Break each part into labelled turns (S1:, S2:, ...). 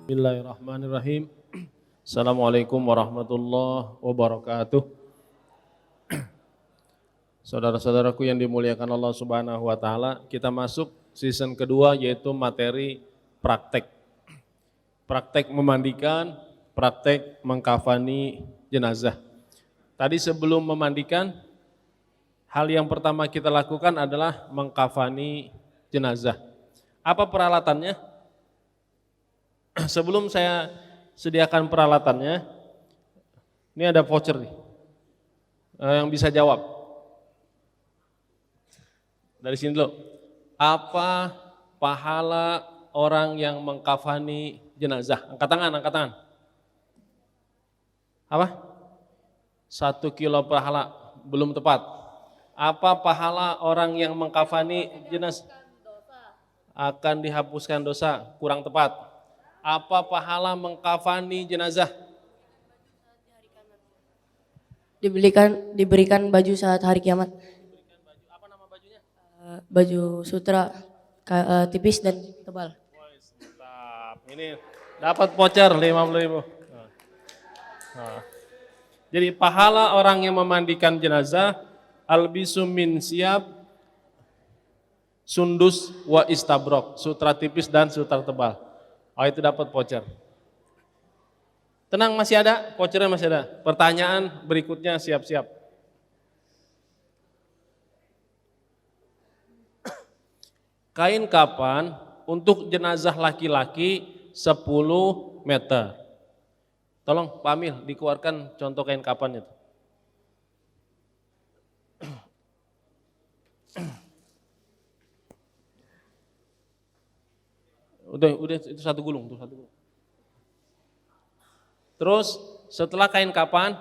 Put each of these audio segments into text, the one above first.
S1: Bismillahirrahmanirrahim. Assalamualaikum warahmatullahi wabarakatuh. Saudara-saudaraku yang dimuliakan Allah Subhanahu wa taala, kita masuk season kedua yaitu materi praktek. Praktek memandikan, praktek mengkafani jenazah. Tadi sebelum memandikan, hal yang pertama kita lakukan adalah mengkafani jenazah. Apa peralatannya? Sebelum saya sediakan peralatannya, ini ada voucher nih, yang bisa jawab. Dari sini dulu. Apa pahala orang yang mengkafani jenazah? Angkat tangan, angkat tangan. Apa? 1 kilo pahala, belum tepat. Apa pahala orang yang mengkafani jenazah? Akan dihapuskan dosa, kurang tepat. Apa pahala mengkafani jenazah?
S2: Diberikan baju saat hari kiamat.
S1: Diberikan baju, apa nama bajunya?
S2: Baju sutra tipis dan tebal.
S1: Mantap. Ini dapat voucher 50.000. Nah. Jadi pahala orang yang memandikan jenazah albisu min siap sundus wa istabrok, sutra tipis dan sutra tebal. Oh, itu dapat voucher. Tenang, masih ada, vouchernya masih ada. Pertanyaan berikutnya siap-siap. Kain kapan untuk jenazah laki-laki 10 meter. Tolong Pak Amil dikeluarkan contoh kain kapan itu. Udah itu satu gulung, tuh satu gulung. Terus setelah kain kapan,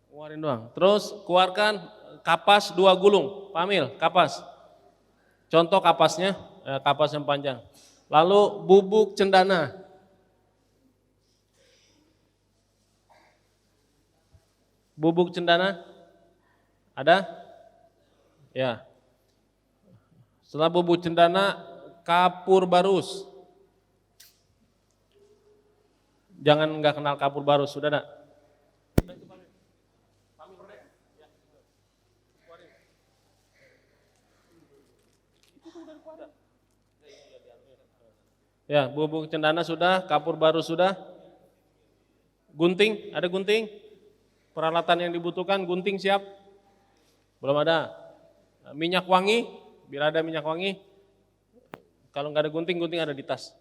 S1: keluarin doang. Terus keluarkan kapas 2 gulung, Pak Amil, kapas. Contoh kapasnya, kapas yang panjang. Lalu bubuk cendana. Bubuk cendana ada? Ya. Setelah bubuk cendana, kapur barus. Jangan enggak kenal kapur barus, sudah enggak? Ya, bubuk cendana sudah, kapur barus sudah. Gunting, ada gunting? Peralatan yang dibutuhkan, gunting siap? Belum ada. Minyak wangi, bila ada minyak wangi. Kalau nggak ada gunting, gunting ada di tas.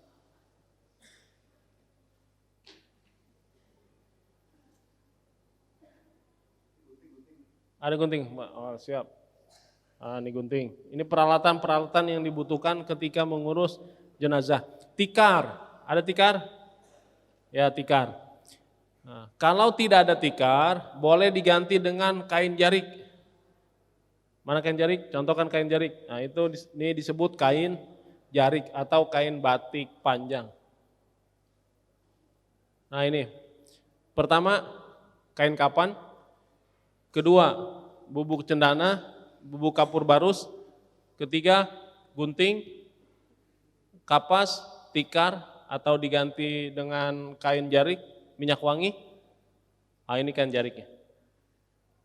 S1: Ada gunting, oh, siap. Ini gunting. Ini peralatan-peralatan yang dibutuhkan ketika mengurus jenazah. Tikar, ada tikar? Ya, tikar. Nah, kalau tidak ada tikar, boleh diganti dengan kain jarik. Mana kain jarik? Contohkan kain jarik. Nah, itu ini disebut kain jarik atau kain batik panjang. Nah, ini. Pertama, kain kapan. Kedua, bubuk cendana, bubuk kapur barus. Ketiga, gunting, kapas, tikar atau diganti dengan kain jarik, minyak wangi. Ini kain jariknya.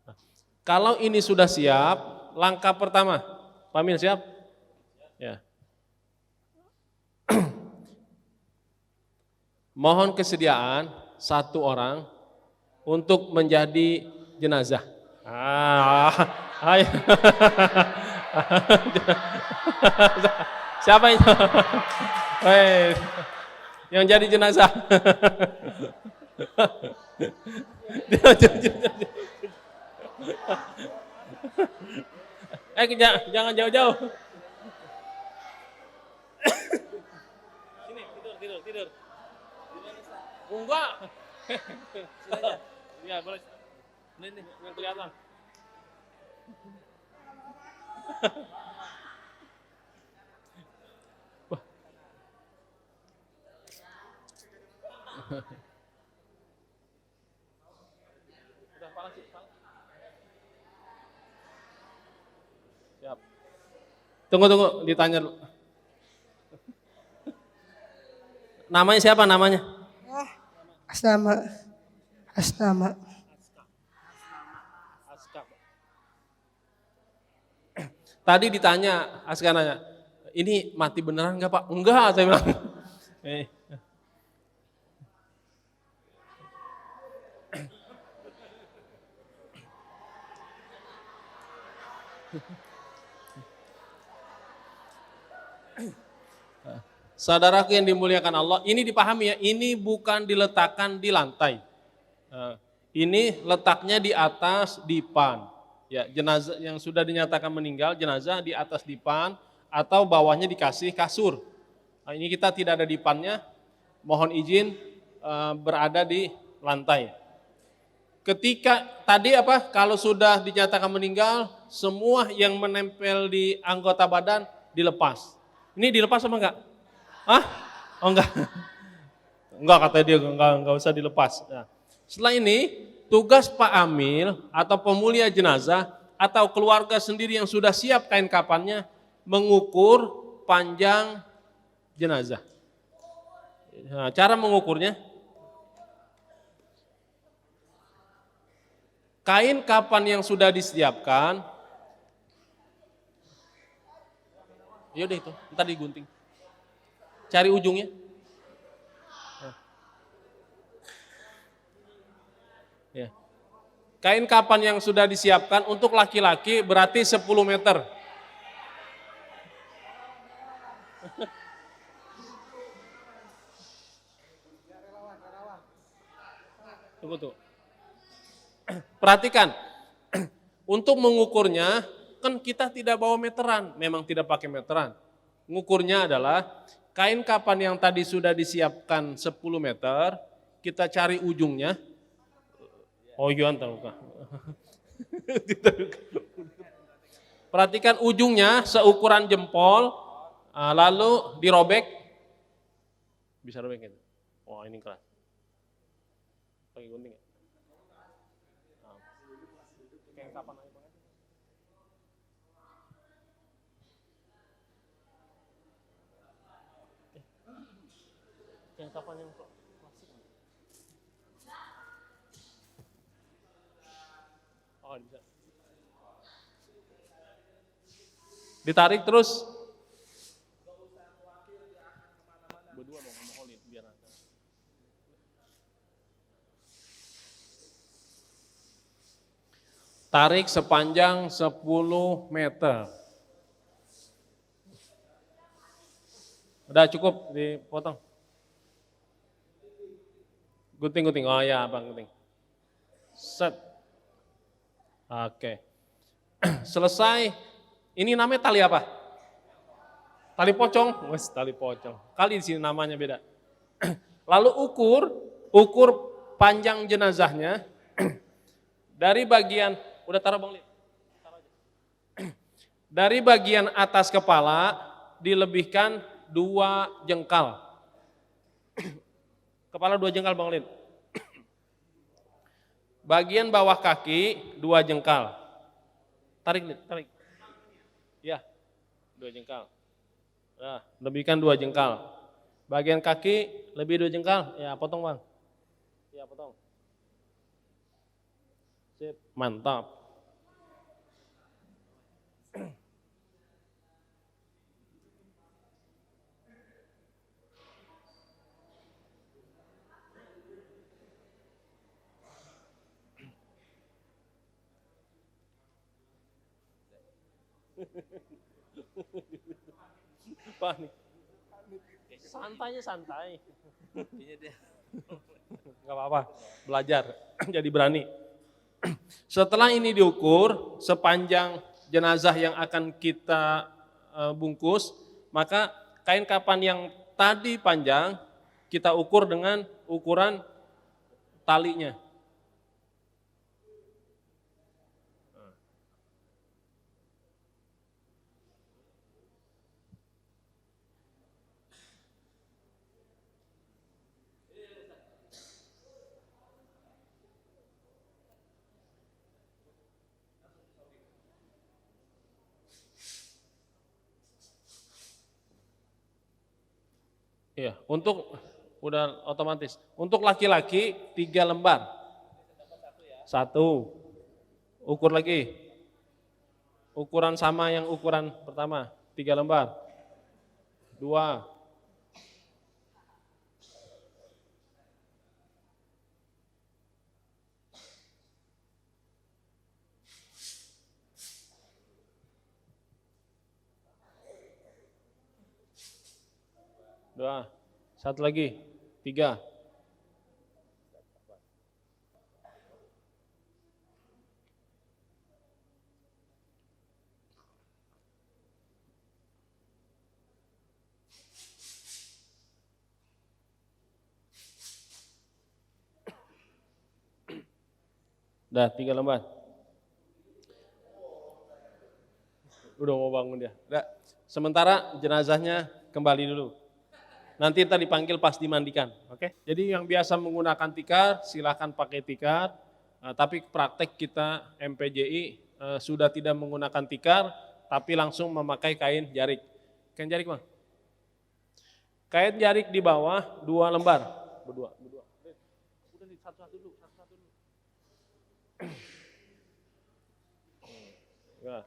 S1: Nah, kalau ini sudah siap, langkah pertama, Pak Amil siap? Ya. Mohon kesediaan 1 orang untuk menjadi jenazah. Ayo. Siapa itu? Yang jadi jenazah. Jangan jauh-jauh. Sini, tidur. Enggak. Iya, boleh. Ini yang kelihatan. Wah. Udah panas. Siap. Tunggu, ditanya dulu. Namanya siapa namanya?
S3: Asnama. Asnama.
S1: Tadi ditanya, Aska nanya, ini mati beneran nggak Pak? Enggak, saya bilang. Eh, Saudaraku yang dimuliakan Allah, ini dipahami ya, ini bukan diletakkan di lantai. Ini letaknya di atas dipan. Ya, jenazah yang sudah dinyatakan meninggal, jenazah di atas dipan atau bawahnya dikasih kasur. Nah, ini kita tidak ada dipannya, mohon izin berada di lantai. Ketika tadi apa? Kalau sudah dinyatakan meninggal, semua yang menempel di anggota badan dilepas. Ini dilepas apa enggak? Hah? Oh enggak. Enggak kata dia, enggak usah dilepas. Nah, setelah ini tugas Pak Amil atau pemulia jenazah atau keluarga sendiri yang sudah siap kain kafannya mengukur panjang jenazah. Nah, cara mengukurnya, kain kafan yang sudah disiapkan, yaudah itu, ntar digunting. Cari ujungnya. Ya. Kain kafan yang sudah disiapkan untuk laki-laki berarti 10 meter. Tunggu tuh. Perhatikan, untuk mengukurnya kan kita tidak bawa meteran, memang tidak pakai meteran. Mengukurnya adalah kain kafan yang tadi sudah disiapkan 10 meter, kita cari ujungnya. Oh iya tahu kah? Perhatikan ujungnya seukuran jempol, lalu dirobek. Bisa robek gitu. Wah ini keras. Pakai gunting ya? Kayak kapan aja banget. Kayak kapan yang klasik? Oh bisa. Ditarik terus. Berdua dong ngomongan biar ada. Tarik sepanjang 10 meter. Udah cukup dipotong. Gunting. Oh ya, Bang, gunting. Set. Oke. Selesai. Ini namanya tali apa? Tali pocong. Wes, tali pocong. Kali di sini namanya beda. Lalu ukur panjang jenazahnya dari bagian, udah taruh Bang Lid. Dari bagian atas kepala dilebihkan 2 jengkal. Kepala 2 jengkal Bang Lid. Bagian bawah kaki 2 jengkal. Tarik Lid, tarik. Ya, 2 jengkal. Nah, lebihkan 2 jengkal. Bagian kaki lebih 2 jengkal. Ya, potong Bang. Ya, potong. Sip, mantap. Panik. Santainya santai. Gak apa-apa, belajar, jadi berani. Setelah ini diukur, sepanjang jenazah yang akan kita bungkus, maka kain kafan yang tadi panjang, kita ukur dengan ukuran talinya. Iya, untuk Udah otomatis. Untuk laki-laki 3 lembar. 1. Ukur lagi. Ukuran sama yang ukuran pertama. 3 lembar. 2. 2. 1 lagi. 3. Udah 3 lembar. Udah mau bangun dia. Udah. Sementara jenazahnya kembali dulu. Nanti kita dipanggil pas dimandikan, oke? Jadi yang biasa menggunakan tikar silakan pakai tikar, tapi praktek kita MPJI sudah tidak menggunakan tikar, tapi langsung memakai kain jarik. Kain jarik Bang? Kain jarik di bawah 2 lembar, berdua. Udah di satu-satu dulu, Ya.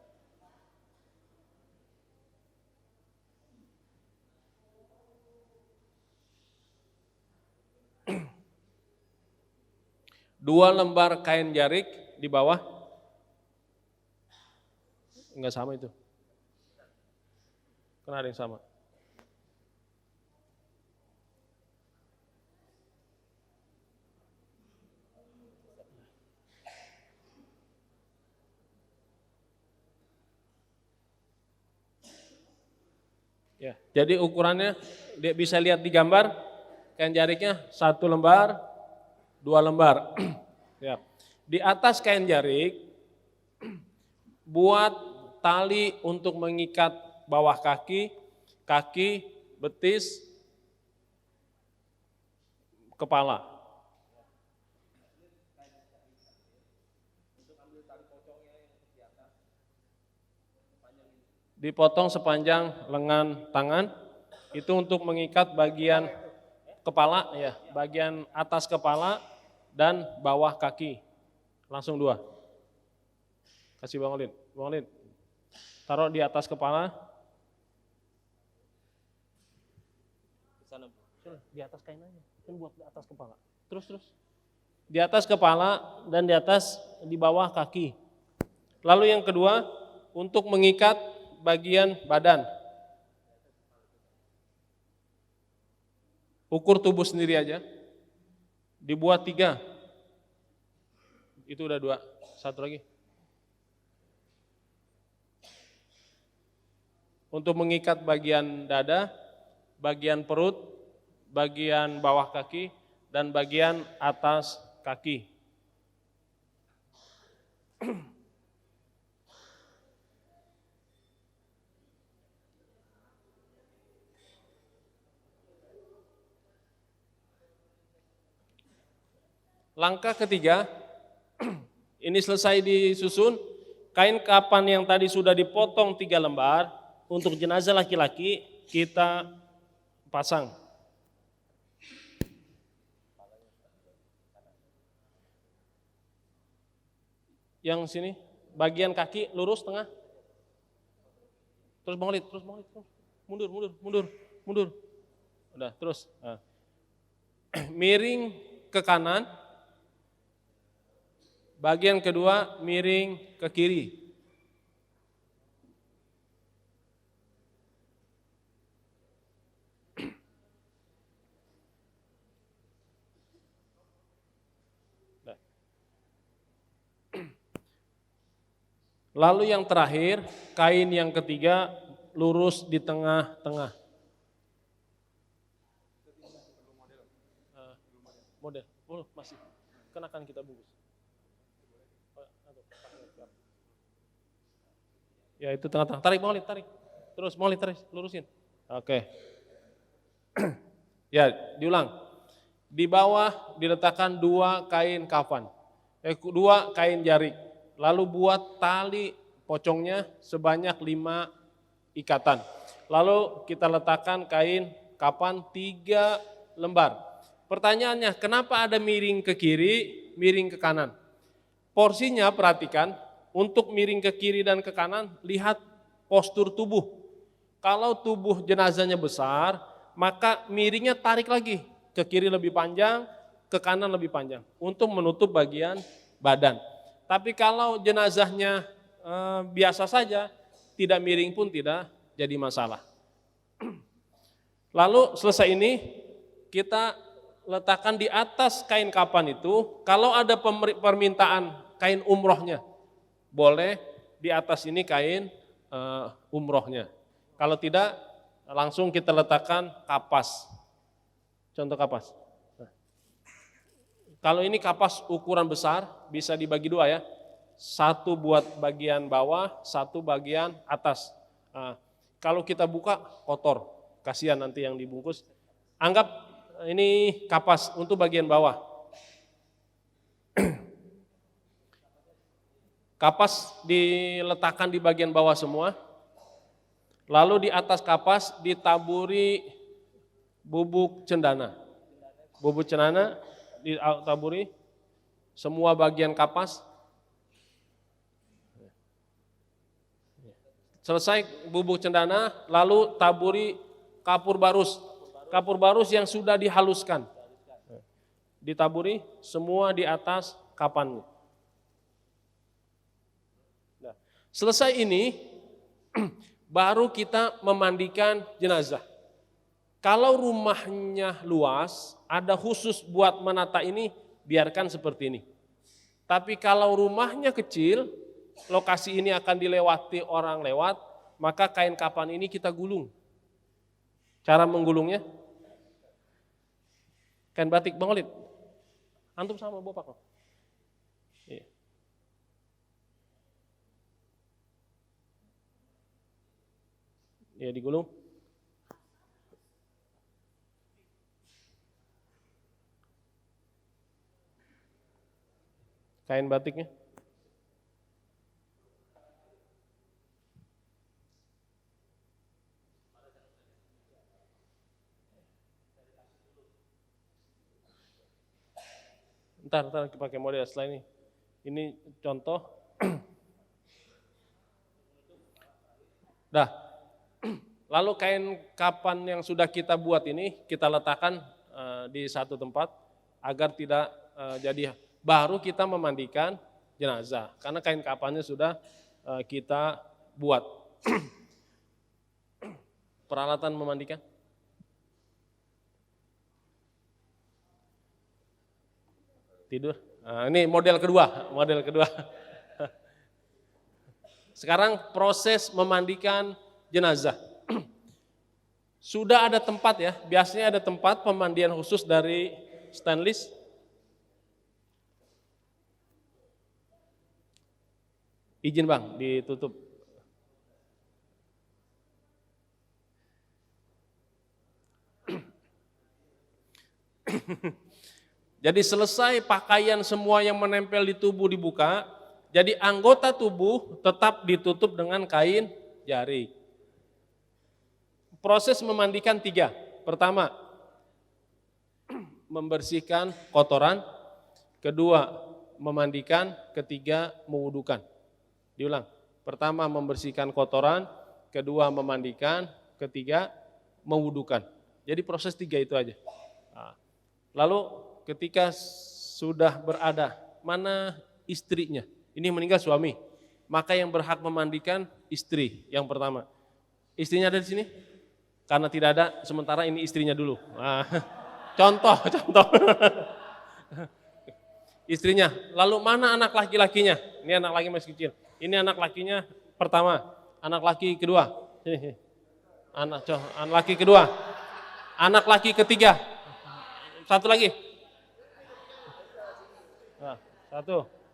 S1: Dua lembar kain jarik di bawah, enggak sama itu, kan ada yang sama. Ya, jadi ukurannya dia bisa lihat di gambar, kain jariknya 1 lembar, 2 lembar. Ya. Di atas kain jarik, buat tali untuk mengikat bawah kaki, betis, kepala. Dipotong sepanjang lengan tangan, itu untuk mengikat bagian kepala, ya, bagian atas kepala dan bawah kaki. Langsung 2. Kasih Bang Olin, taruh di atas kepala. Di atas kain aja, kan buat di atas kepala. Terus. Di atas kepala dan di bawah kaki. Lalu yang kedua, untuk mengikat bagian badan. Ukur tubuh sendiri aja. Dibuat 3. Itu udah 2. 1 lagi. Untuk mengikat bagian dada, bagian perut, bagian bawah kaki, dan bagian atas kaki. Langkah ketiga, ini selesai disusun, kain kapan yang tadi sudah dipotong 3 lembar, untuk jenazah laki-laki kita pasang. Yang sini, bagian kaki lurus tengah. Terus Bang Lid, terus. Mundur. Udah, terus. Nah. Miring ke kanan. Bagian kedua miring ke kiri. Lalu yang terakhir, kain yang ketiga lurus di tengah-tengah. Model, masih, kenakan kita bungkus. Ya itu tengah-tengah, tarik Bang Lid, tarik. Terus Bang Lid, tarik, lurusin. Oke. Ya, diulang. Di bawah diletakkan 2 kain kafan, 2 kain jarik. Lalu buat tali pocongnya sebanyak 5 ikatan. Lalu kita letakkan kain kapan 3 lembar. Pertanyaannya, kenapa ada miring ke kiri, miring ke kanan? Porsinya perhatikan, untuk miring ke kiri dan ke kanan, lihat postur tubuh. Kalau tubuh jenazahnya besar, maka miringnya tarik lagi, ke kiri lebih panjang, ke kanan lebih panjang, untuk menutup bagian badan. Tapi kalau jenazahnya biasa saja, tidak miring pun tidak jadi masalah. Lalu selesai ini, kita letakkan di atas kain kafan itu, kalau ada permintaan kain umrohnya, boleh di atas ini kain umrohnya. Kalau tidak, langsung kita letakkan kapas. Contoh kapas. Kalau ini kapas ukuran besar, bisa dibagi dua ya. Satu buat bagian bawah, satu bagian atas. Nah, kalau kita buka, kotor. Kasihan nanti yang dibungkus. Anggap ini kapas untuk bagian bawah. Kapas diletakkan di bagian bawah semua. Lalu di atas kapas ditaburi bubuk cendana. Bubuk cendana ditaburi semua bagian kapas. Selesai bubuk cendana, lalu taburi kapur barus. Kapur barus yang sudah dihaluskan. Ditaburi semua di atas kapannya. Nah, selesai ini, baru kita memandikan jenazah. Kalau rumahnya luas, ada khusus buat menata ini, biarkan seperti ini. Tapi kalau rumahnya kecil, lokasi ini akan dilewati orang lewat, maka kain kafan ini kita gulung. Cara menggulungnya, kain batik Bang Olid, antum sama Bapak kok. Iya. Ya digulung. Kain batiknya. Ntar pakai model setelah ini. Ini contoh. Dah. Lalu kain kafan yang sudah kita buat ini kita letakkan di satu tempat agar tidak jadi. Baru kita memandikan jenazah karena kain kafannya sudah kita buat. Peralatan memandikan. Tidur. Nah, ini model kedua. Sekarang proses memandikan jenazah. Sudah ada tempat ya, biasanya ada tempat pemandian khusus dari stainless. Izin Bang, ditutup. Jadi selesai pakaian semua yang menempel di tubuh dibuka, jadi anggota tubuh tetap ditutup dengan kain jari. Proses memandikan 3. Pertama, membersihkan kotoran. Kedua, memandikan. Ketiga, mewudukan. Diulang. Pertama, membersihkan kotoran. Kedua, memandikan. Ketiga, mewudukan. Jadi proses 3 itu aja. Nah, lalu ketika sudah berada, mana istrinya? Ini meninggal suami. Maka yang berhak memandikan istri yang pertama. Istrinya ada di sini? Karena tidak ada, sementara ini istrinya dulu. Nah, contoh. Istrinya. Lalu mana anak laki-lakinya? Ini anak laki masih kecil. Ini anak lakinya pertama. Anak laki kedua. Anak laki kedua. Anak laki ketiga. Satu lagi. Nah,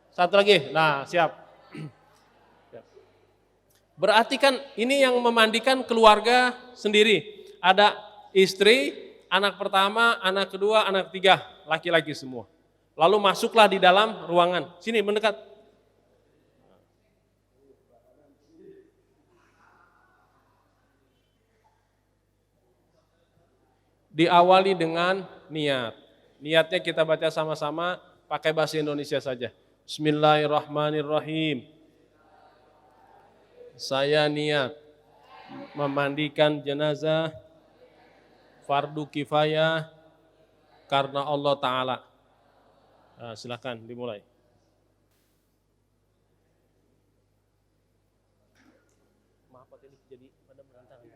S1: satu lagi. Nah, siap. Berarti kan ini yang memandikan keluarga sendiri. Ada istri, anak pertama, anak kedua, anak ketiga, laki-laki semua. Lalu masuklah di dalam ruangan. Sini mendekat. Diawali dengan niat. Niatnya kita baca sama-sama pakai bahasa Indonesia saja. Bismillahirrahmanirrahim. Saya niat memandikan jenazah fardu kifayah karena Allah Ta'ala. Nah, silakan dimulai. Maaf Pak, ini jadi pada berantakan.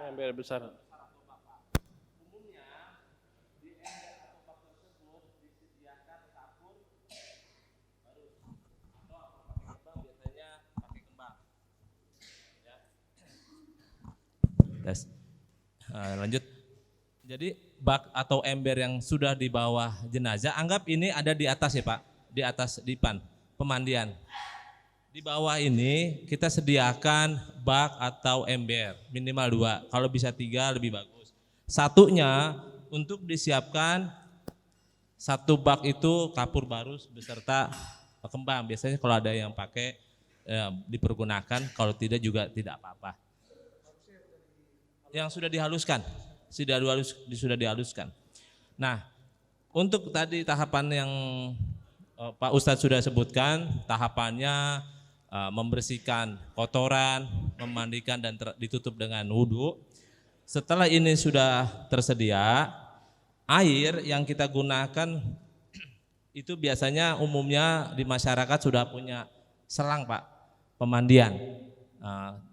S1: Ember besar.
S4: Tes. Lanjut. Jadi bak atau ember yang sudah di bawah jenazah, anggap ini ada di atas ya Pak, di atas dipan pemandian. Di bawah ini kita sediakan bak atau ember minimal 2, kalau bisa 3 lebih bagus. Satunya untuk disiapkan, satu bak itu kapur barus beserta kembang. Biasanya kalau ada yang pakai dipergunakan, kalau tidak juga tidak apa-apa. Yang sudah dihaluskan, sudah dihaluskan. Nah, untuk tadi tahapan yang Pak Ustadz sudah sebutkan, tahapannya membersihkan kotoran, memandikan dan ditutup dengan wudhu. Setelah ini sudah tersedia, air yang kita gunakan itu biasanya umumnya di masyarakat sudah punya selang Pak, pemandian.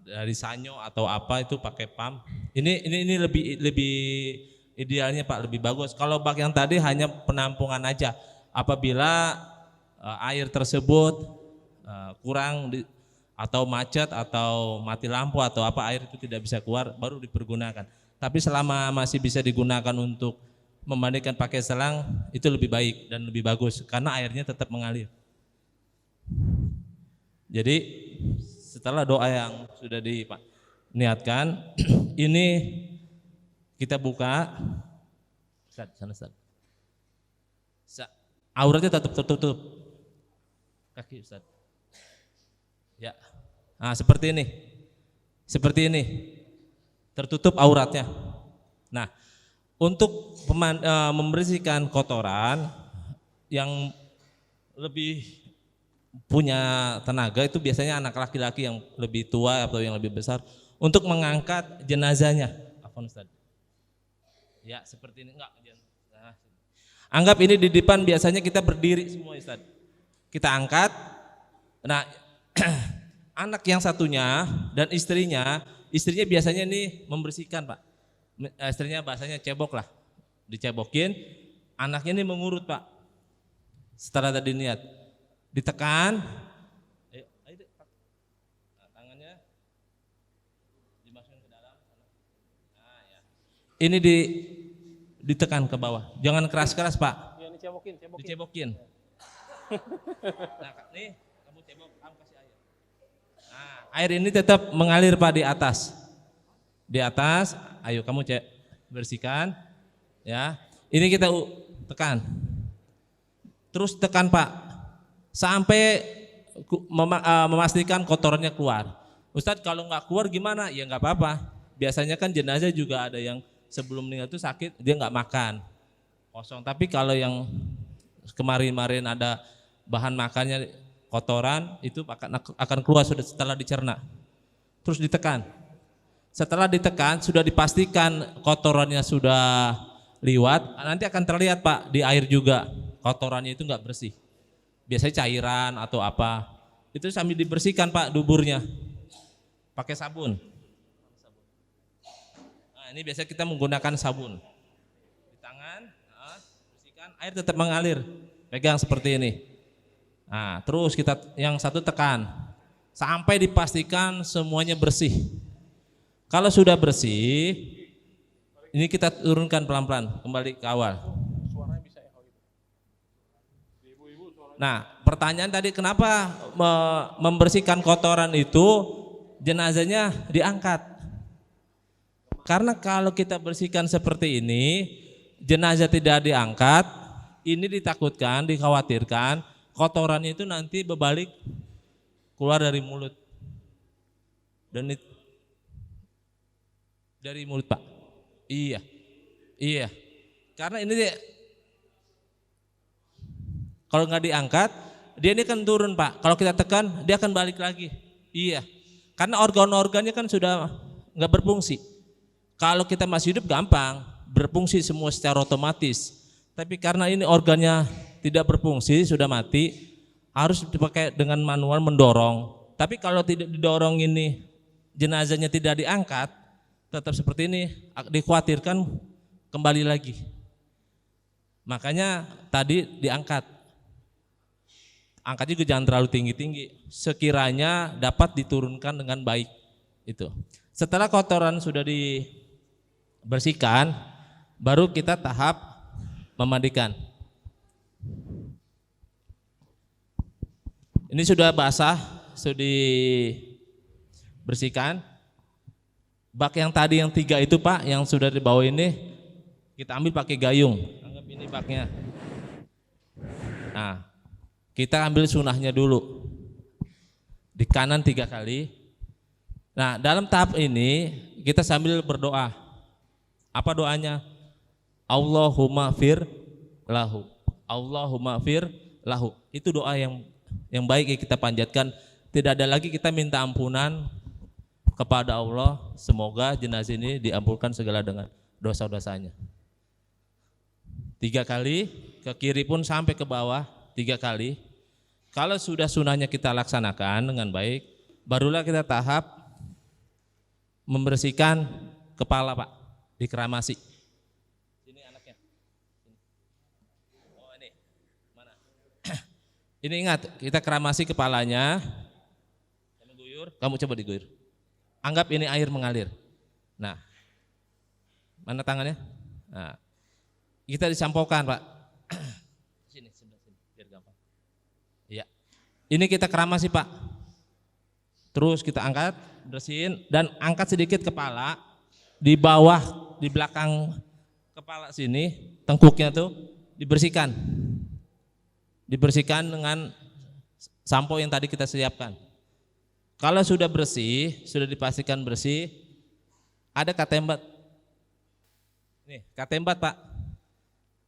S4: Dari sanyo atau apa itu pakai pump. Ini lebih idealnya Pak, lebih bagus. Kalau bak yang tadi hanya penampungan aja. Apabila air tersebut kurang atau macet atau mati lampu atau apa, air itu tidak bisa keluar, baru dipergunakan. Tapi selama masih bisa digunakan untuk memandikan pakai selang, itu lebih baik dan lebih bagus karena airnya tetap mengalir. Jadi setelah doa yang sudah diniatkan, ini kita buka. Ustaz. Auratnya tetap tertutup. Kaki Ustaz. Ya. Nah, seperti ini. Seperti ini. Tertutup auratnya. Nah, untuk membersihkan kotoran yang lebih punya tenaga itu biasanya anak laki-laki yang lebih tua atau yang lebih besar untuk mengangkat jenazahnya. Apa Ustaz? Ya, seperti ini enggak. Nah, anggap ini di depan biasanya kita berdiri semua Ustaz. Kita angkat. Nah, anak yang satunya dan istrinya biasanya ini membersihkan Pak. Istrinya bahasanya cebok lah. Dicebokin, anaknya ini mengurut Pak. Setelah tadi niat ditekan, tangannya dimasukin ke dalam. Nah, ya. Ini ditekan ke bawah, jangan keras-keras Pak.
S1: Ya, ini cebokin.
S4: Dicebokin. Nah, nih kamu cebok, kamu kasih air. Nah, air ini tetap mengalir Pak di atas. Di atas, ayo kamu bersihkan, ya. Ini kita tekan, terus tekan Pak. Sampai memastikan kotorannya keluar. Ustadz kalau nggak keluar gimana? Ya nggak apa-apa. Biasanya kan jenazah juga ada yang sebelum meninggal itu sakit, dia nggak makan, kosong. Tapi kalau yang kemarin-kemarin ada bahan makannya kotoran, itu akan keluar sudah setelah dicerna. Terus ditekan. Setelah ditekan, sudah dipastikan kotorannya sudah liwat, nanti akan terlihat Pak di air juga, kotorannya itu nggak bersih. Biasanya cairan atau apa, itu sambil dibersihkan Pak duburnya pakai sabun. Nah, ini biasanya kita menggunakan sabun di tangan, bersihkan, air tetap mengalir, pegang seperti ini. Nah, terus kita yang satu tekan sampai dipastikan semuanya bersih. Kalau sudah bersih, ini kita turunkan pelan-pelan kembali ke awal. Nah, pertanyaan tadi kenapa membersihkan kotoran itu jenazahnya diangkat? Karena kalau kita bersihkan seperti ini, jenazah tidak diangkat, ini ditakutkan, dikhawatirkan kotoran itu nanti berbalik keluar dari mulut. Dan dari mulut Pak. Iya. Karena ini kalau nggak diangkat, dia ini kan turun Pak. Kalau kita tekan, dia akan balik lagi. Iya. Karena organ-organnya kan sudah nggak berfungsi. Kalau kita masih hidup gampang, berfungsi semua secara otomatis. Tapi karena ini organnya tidak berfungsi, sudah mati, harus dipakai dengan manual mendorong. Tapi kalau tidak didorong ini, jenazahnya tidak diangkat, tetap seperti ini, dikhawatirkan kembali lagi. Makanya tadi diangkat. Angkat juga jangan terlalu tinggi-tinggi, sekiranya dapat diturunkan dengan baik. Itu. Setelah kotoran sudah dibersihkan, baru kita tahap memandikan. Ini sudah basah, sudah dibersihkan. Bak yang tadi yang 3 itu Pak, yang sudah dibawa ini, kita ambil pakai gayung. Anggap ini baknya. Nah, kita ambil sunahnya dulu. Di kanan 3 kali. Nah, dalam tahap ini kita sambil berdoa. Apa doanya? Allahumma fir lahu. Allahumma fir lahu. Itu doa yang baik yang kita panjatkan. Tidak ada lagi kita minta ampunan kepada Allah. Semoga jenazah ini diampunkan segala dengan dosa-dosanya. 3 kali, ke kiri pun sampai ke bawah 3 kali. Kalau sudah sunahnya kita laksanakan dengan baik, barulah kita tahap membersihkan kepala Pak, dikeramasi. Ini anaknya. Oh ini, mana? Ini ingat, kita keramasi kepalanya. Kamu coba diguyur. Anggap ini air mengalir. Nah, mana tangannya? Nah, kita disampaikan Pak. Sini, sebelah sini, biar gampang. Iya. Ini kita keramasi Pak. Terus kita angkat, bersihin dan angkat sedikit kepala di bawah, di belakang kepala sini, tengkuknya tuh dibersihkan. Dibersihkan dengan sampo yang tadi kita siapkan. Kalau sudah bersih, sudah dipastikan bersih, ada katembat. Nih, katembat Pak.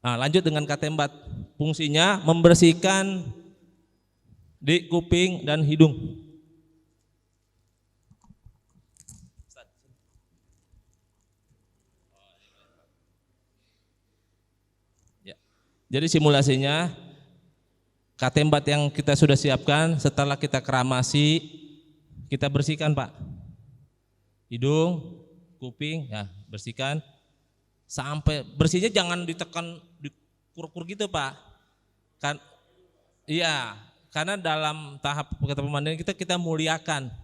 S4: Nah, lanjut dengan katembat. Fungsinya membersihkan di kuping dan hidung. Ya. Jadi simulasinya katembat yang kita sudah siapkan setelah kita keramasi, kita bersihkan Pak. Hidung, kuping, ya bersihkan. Sampai bersihnya jangan ditekan, dikur-kur gitu Pak. Kan, iya, karena dalam tahap pemandian kita muliakan.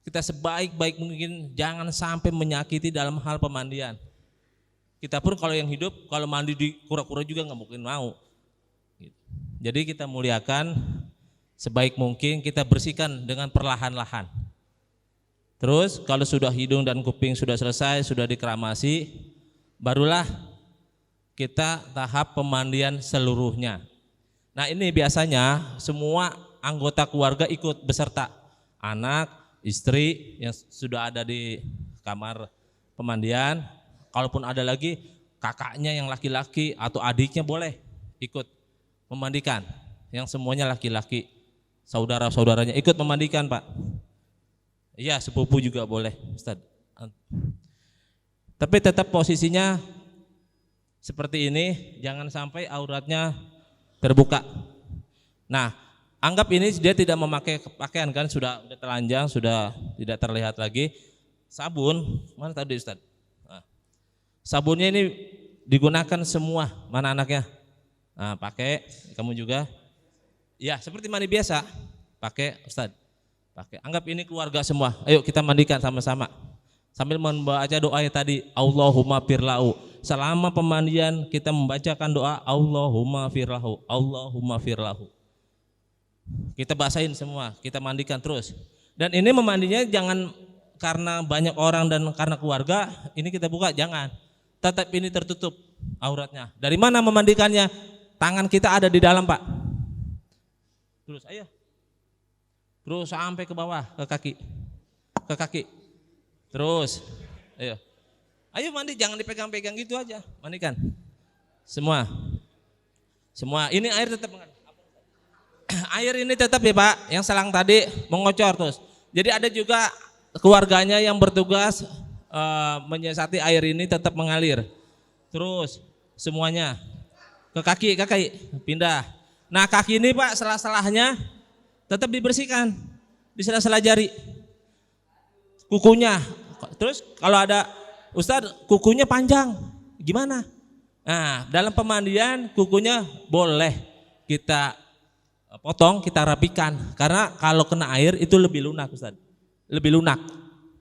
S4: Kita sebaik-baik mungkin jangan sampai menyakiti dalam hal pemandian. Kita pun kalau yang hidup, kalau mandi di kura-kura juga nggak mungkin mau. Jadi kita muliakan sebaik mungkin, kita bersihkan dengan perlahan-lahan. Terus kalau sudah hidung dan kuping sudah selesai, sudah dikeramasi, barulah kita tahap pemandian seluruhnya. Nah ini biasanya semua anggota keluarga ikut beserta. Anak, istri yang sudah ada di kamar pemandian, kalaupun ada lagi kakaknya yang laki-laki atau adiknya boleh ikut memandikan. Yang semuanya laki-laki, saudara-saudaranya ikut memandikan Pak. Iya, sepupu juga boleh Ustaz. Tapi tetap posisinya seperti ini, jangan sampai auratnya terbuka. Nah, anggap ini dia tidak memakai pakaian kan, sudah telanjang, sudah tidak terlihat lagi. Sabun, mana tadi Ustaz? Nah, sabunnya ini digunakan semua, mana anaknya? Nah, pakai, kamu juga. Ya, seperti mandi biasa. Pakai Ustaz. Pakai. Anggap ini keluarga semua. Ayo kita mandikan sama-sama. Sambil membaca doa yang tadi, Allahumma firlahu. Selama pemandian kita membacakan doa Allahumma firlahu, Allahumma firlahu. Kita basahin semua, kita mandikan terus. Dan ini memandinya jangan karena banyak orang dan karena keluarga, ini kita buka, jangan. Tetap ini tertutup auratnya. Dari mana memandikannya? Tangan kita ada di dalam Pak. Terus ayo. Terus sampai ke bawah, ke kaki. Ke kaki. Terus. Ayo. Ayo mandi, jangan dipegang-pegang gitu aja. Mandikan. Semua. Semua. Ini air tetap mengalir. Air ini tetap ya Pak, yang selang tadi mengocor terus. Jadi ada juga keluarganya yang bertugas menyiasati air ini tetap mengalir. Terus semuanya ke kaki, pindah. Nah kaki ini Pak, sela-selahnya tetap dibersihkan di sela-sela jari. Kukunya, terus kalau ada Ustadz kukunya panjang, gimana? Nah dalam pemandian kukunya boleh kita potong, kita rapikan. Karena kalau kena air itu lebih lunak Ustaz. Lebih lunak,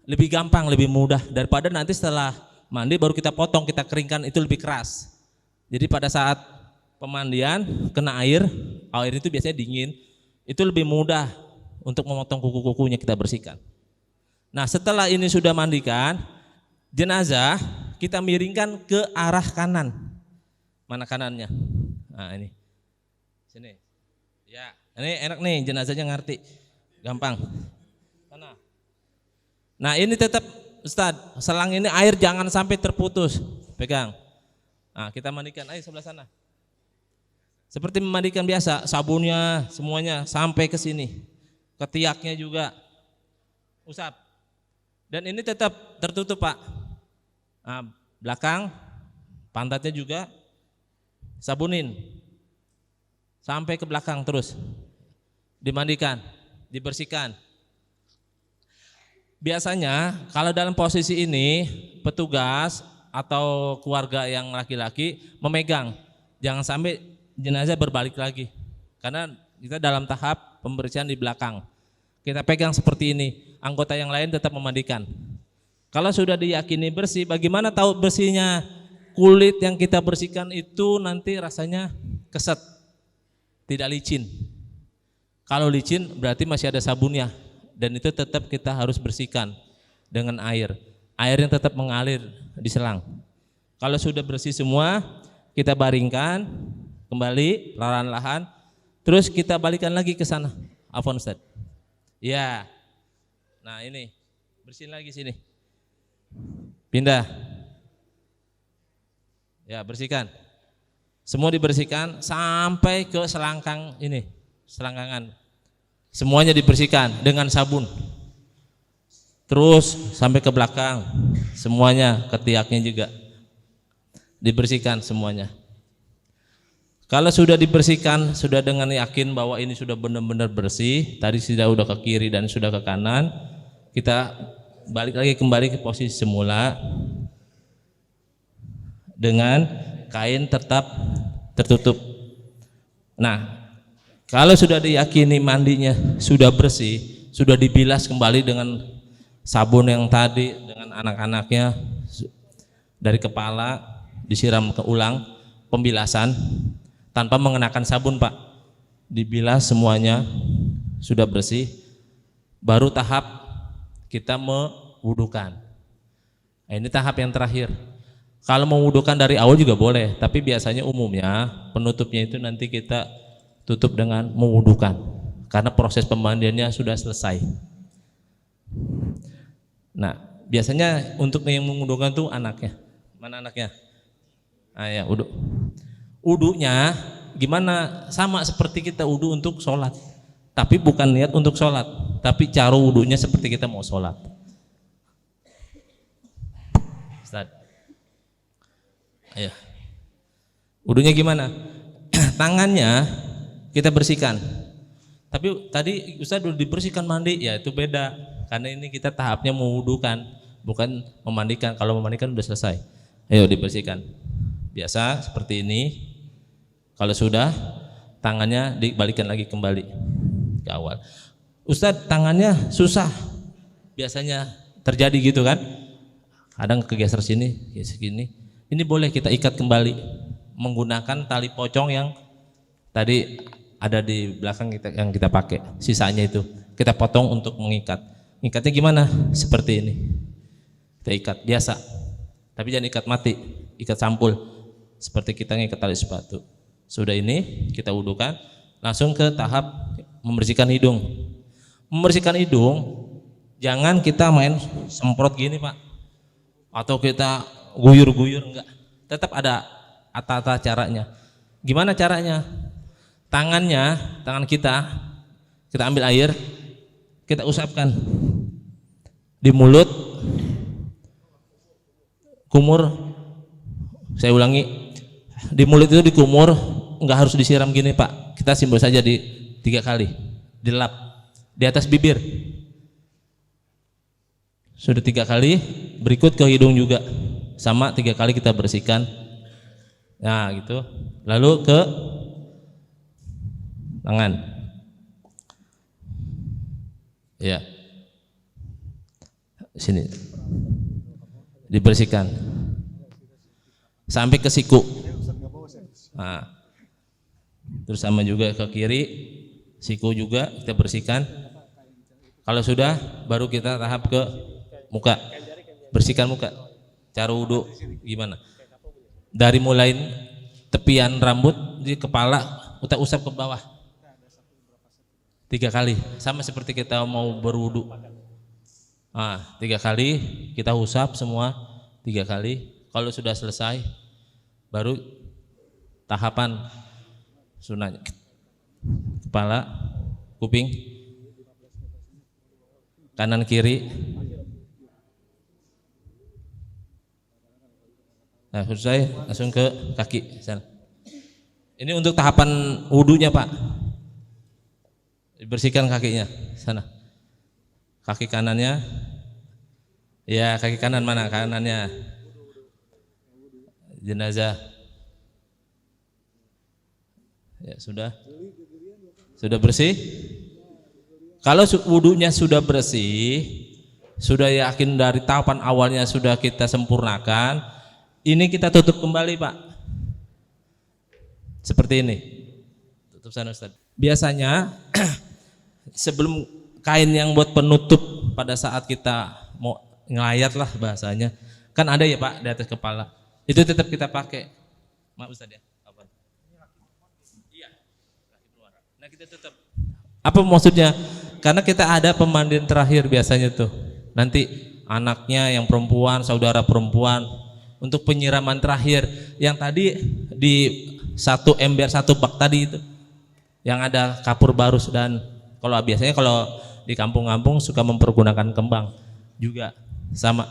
S4: lebih gampang, lebih mudah. Daripada nanti setelah mandi baru kita potong, kita keringkan, itu lebih keras. Jadi pada saat pemandian kena air itu biasanya dingin, itu lebih mudah untuk memotong kuku-kukunya, kita bersihkan. Nah setelah ini sudah mandikan, jenazah kita miringkan ke arah kanan. Mana kanannya? Nah ini, sini. Ya, ini enak nih, jenazahnya ngerti, gampang. Sana. Nah ini tetap Ustadz, selang ini air jangan sampai terputus, pegang. Nah kita mandikan, ayo sebelah sana. Seperti memandikan biasa, sabunnya semuanya sampai ke sini, ketiaknya juga, usap. Dan ini tetap tertutup Pak. Nah, belakang, pantatnya juga, sabunin. Sampai ke belakang terus dimandikan, dibersihkan. Biasanya kalau dalam posisi ini petugas atau keluarga yang laki-laki memegang, jangan sampai jenazah berbalik lagi. Karena kita dalam tahap pembersihan di belakang. Kita pegang seperti ini, anggota yang lain tetap memandikan. Kalau sudah diyakini bersih, bagaimana tahu bersihnya? Kulit yang kita bersihkan itu nanti rasanya keset. Tidak licin. Kalau licin berarti masih ada sabunnya dan itu tetap kita harus bersihkan dengan air. Air yang tetap mengalir di selang. Kalau sudah bersih semua, kita baringkan kembali perlahan-lahan. Terus kita balikan lagi ke sana. Afwan Ustaz. Ya. Nah ini bersihin lagi sini. Pindah. Ya bersihkan. Semua dibersihkan sampai ke selangkang ini, selangkangan. Semuanya dibersihkan dengan sabun. Terus sampai ke belakang, semuanya, ketiaknya juga dibersihkan semuanya. Kalau sudah dibersihkan, sudah dengan yakin bahwa ini sudah benar-benar bersih, tadi sudah ke kiri dan sudah ke kanan, kita balik lagi kembali ke posisi semula dengan kain tetap tertutup. Nah, kalau sudah diyakini mandinya sudah bersih, sudah dibilas kembali dengan sabun yang tadi dengan anak-anaknya dari kepala disiram ke ulang pembilasan tanpa mengenakan sabun Pak, dibilas semuanya sudah bersih, baru tahap kita mewudukan. Nah, ini tahap yang terakhir. Kalau mewudukan dari awal juga boleh, tapi biasanya umumnya penutupnya itu nanti kita tutup dengan mewudukan karena proses pemandiannya sudah selesai. Nah, biasanya untuk yang mewudukan tuh anaknya. Mana anaknya? Ah ya, wudu. Wudunya gimana? Sama seperti kita wudu untuk sholat, tapi bukan niat untuk sholat, tapi cara wudunya seperti kita mau sholat. Ustaz. Ayo. Wudunya gimana? Tangannya kita bersihkan. Tapi tadi Ustaz udah dibersihkan mandi, ya itu beda. Karena ini kita tahapnya mewudukan, bukan memandikan. Kalau memandikan udah selesai. Ayo dibersihkan. Biasa seperti ini. Kalau sudah, tangannya dibalikan lagi kembali ke awal. Ustaz tangannya susah. Biasanya terjadi gitu kan? Kadang kegeser sini, geser sini. Ini boleh kita ikat kembali menggunakan tali pocong yang tadi ada di belakang kita yang kita pakai. Sisanya itu kita potong untuk mengikat. Ngikatnya gimana? Seperti ini. Kita ikat biasa. Tapi jangan ikat mati, ikat sampul. Seperti kita ngikat tali sepatu. Sudah ini kita wudukan, langsung ke tahap membersihkan hidung. Membersihkan hidung, jangan kita main semprot gini Pak, atau kita guyur-guyur, enggak. Tetap ada tata caranya. Gimana caranya? Tangan kita ambil air, kita usapkan di mulut, kumur. Saya ulangi, di mulut itu dikumur, enggak harus disiram gini Pak. Kita simbol saja di 3 kali, dilap di atas bibir. Sudah 3 kali, berikut ke hidung juga, sama 3 kali kita bersihkan. Nah gitu, lalu ke tangan, ya, sini dibersihkan sampai ke siku. Nah, terus sama juga ke kiri, siku juga kita bersihkan. Kalau sudah, baru kita tahap ke muka, bersihkan muka. Cara wudhu gimana? Dari mulai tepian rambut di kepala, kita usap ke bawah 3 kali, sama seperti kita mau berwudhu. 3 kali kita usap semua 3 kali. Kalau sudah selesai, baru tahapan sunahnya kepala, kuping, kanan kiri. Nah, selesai langsung ke kaki sana. Ini untuk tahapan wudunya Pak. Dibersihkan kakinya sana. Kaki kanannya, ya kaki kanan mana? Kanannya jenazah. Ya sudah bersih. Kalau wudunya sudah bersih, sudah yakin dari tahapan awalnya sudah kita sempurnakan, ini kita tutup kembali Pak, seperti ini. Tutup sana Ustaz. Biasanya sebelum kain yang buat penutup pada saat kita mau ngelayat lah bahasanya, kan ada ya Pak di atas kepala, itu tetap kita pakai. Maaf Ustaz ya. Apa? Iya. Nah kita tutup. Apa maksudnya? Karena kita ada pemandian terakhir biasanya tuh. Nanti anaknya yang perempuan, saudara perempuan, untuk penyiraman terakhir. Yang tadi di 1 ember 1 bak tadi itu, yang ada kapur barus, dan kalau biasanya kalau di kampung-kampung suka mempergunakan kembang juga sama.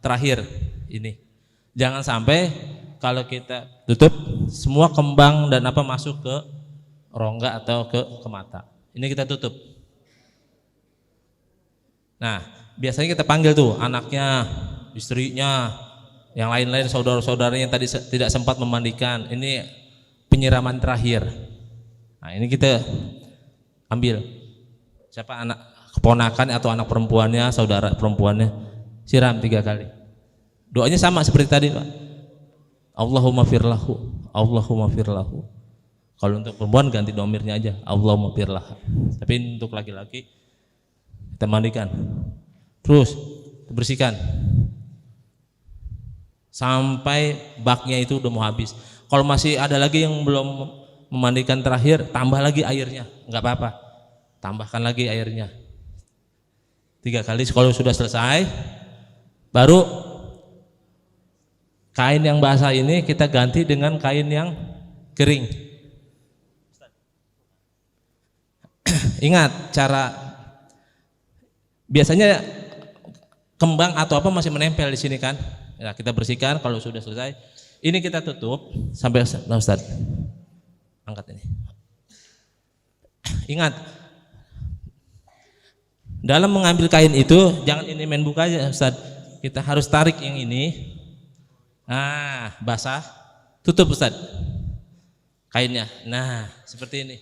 S4: Terakhir ini, jangan sampai kalau kita tutup semua kembang dan apa masuk ke rongga atau ke mata. Ini kita tutup. Nah, biasanya kita panggil tuh anaknya, istrinya, yang lain-lain saudara-saudaranya yang tadi tidak sempat memandikan. Ini penyiraman terakhir. Nah, ini kita ambil. Siapa anak keponakan atau anak perempuannya, saudara perempuannya, siram 3 kali. Doanya sama seperti tadi Pak. Allahumma firlahu, Allahumma firlahu. Kalau untuk perempuan ganti domirnya aja, Allahumma firlah. Tapi untuk laki-laki kita mandikan, terus bersihkan sampai baknya itu udah mau habis. Kalau masih ada lagi yang belum memandikan terakhir, tambah lagi airnya, nggak apa-apa, tambahkan lagi airnya 3 kali. Kalau sudah selesai, baru kain yang basah ini kita ganti dengan kain yang kering. Ingat cara, biasanya kembang atau apa masih menempel di sini kan? Ya, kita bersihkan. Kalau sudah selesai, ini kita tutup sampai Ustaz. Angkat ini. Ingat, dalam mengambil kain itu jangan ini main buka aja Ustaz. Kita harus tarik yang ini. Nah, basah, tutup Ustaz kainnya. Nah, seperti ini.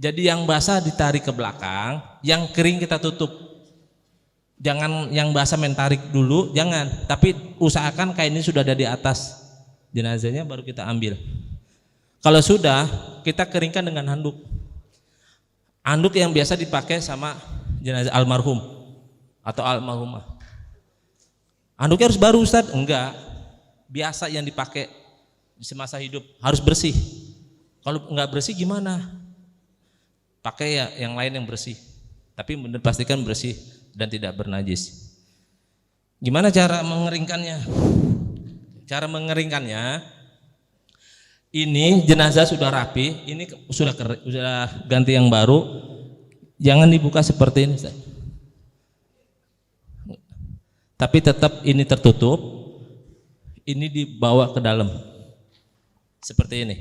S4: Jadi yang basah ditarik ke belakang, yang kering kita tutup. Jangan yang basah main tarik dulu, jangan. Tapi usahakan kain ini sudah ada di atas jenazahnya, baru kita ambil. Kalau sudah, kita keringkan dengan handuk. Handuk yang biasa dipakai sama jenazah almarhum atau almarhumah. Handuknya harus baru Ustaz? Enggak. Biasa yang dipakai di semasa hidup, harus bersih. Kalau enggak bersih gimana? pakai ya yang lain yang bersih. Tapi pastikan bersih dan tidak bernajis. Gimana cara mengeringkannya? Cara mengeringkannya, ini jenazah sudah rapi, ini sudah ganti yang baru, jangan dibuka seperti ini, Ustaz. Tapi tetap ini tertutup, ini dibawa ke dalam, seperti ini.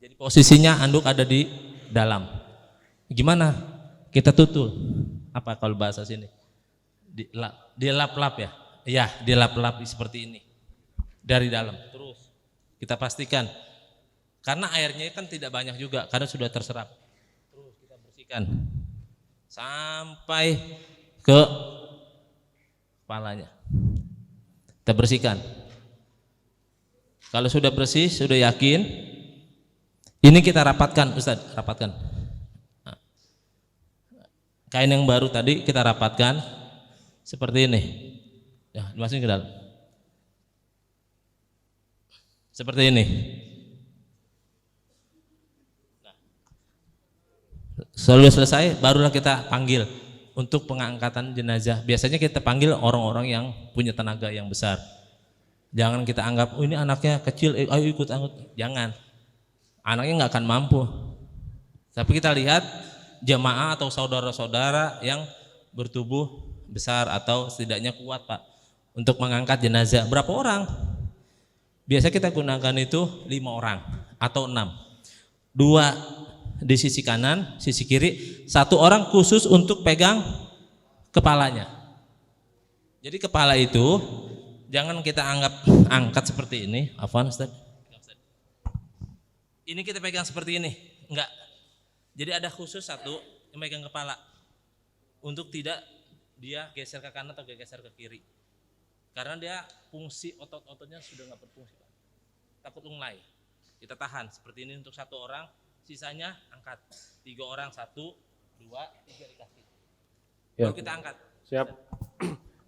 S4: Jadi posisinya anduk ada di dalam. Gimana? Kita tutul. Apa kalau bahasa sini? Dilap-lap ya? Iya, dilap-lap seperti ini. Dari dalam. Terus kita pastikan. Karena airnya kan tidak banyak juga, karena sudah terserap. Terus kita bersihkan. Sampai ke kepalanya. Kita bersihkan. Kalau sudah bersih, sudah yakin, ini kita rapatkan, Ustaz, rapatkan. Nah, kain yang baru tadi kita rapatkan seperti ini. Ya, dimasukin ke dalam. Seperti ini. Nah, sudah selesai, barulah kita panggil untuk pengangkatan jenazah. Biasanya kita panggil orang-orang yang punya tenaga yang besar. Jangan kita anggap, oh ini anaknya kecil, ayo ikut angkut. Jangan. Anaknya nggak akan mampu. Tapi kita lihat jamaah atau saudara-saudara yang bertubuh besar atau setidaknya kuat, Pak, untuk mengangkat jenazah. Berapa orang? Biasa kita gunakan itu 5 orang atau 6. 2 di sisi kanan, sisi kiri, 1 orang khusus untuk pegang kepalanya. Jadi kepala itu jangan kita angkat seperti ini. Afwan, Ustaz. Ini kita pegang seperti ini, enggak. Jadi ada khusus 1 yang megang kepala untuk tidak dia geser ke kanan atau geser ke kiri. Karena dia fungsi otot-ototnya sudah enggak berfungsi, Pak. Takut lunglai. Kita tahan seperti ini untuk 1 orang. Sisanya angkat 3 orang, 1, 2, 3 di kaki. Baru kita angkat.
S1: Siap.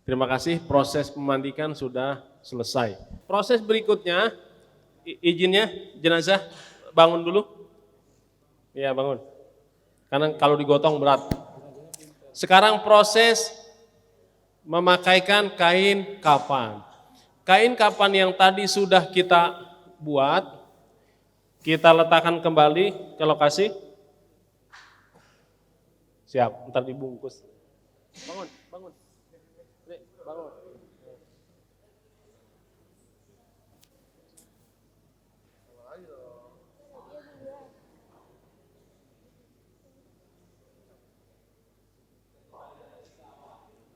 S1: Terima kasih, proses memandikan sudah selesai. Proses berikutnya, izinnya jenazah bangun dulu. Iya, bangun. Karena kalau digotong berat. Sekarang proses memakaikan kain kafan. Kain kafan yang tadi sudah kita buat, kita letakkan kembali ke lokasi. Siap, ntar dibungkus. Bangun, bangun. Dek, bangun.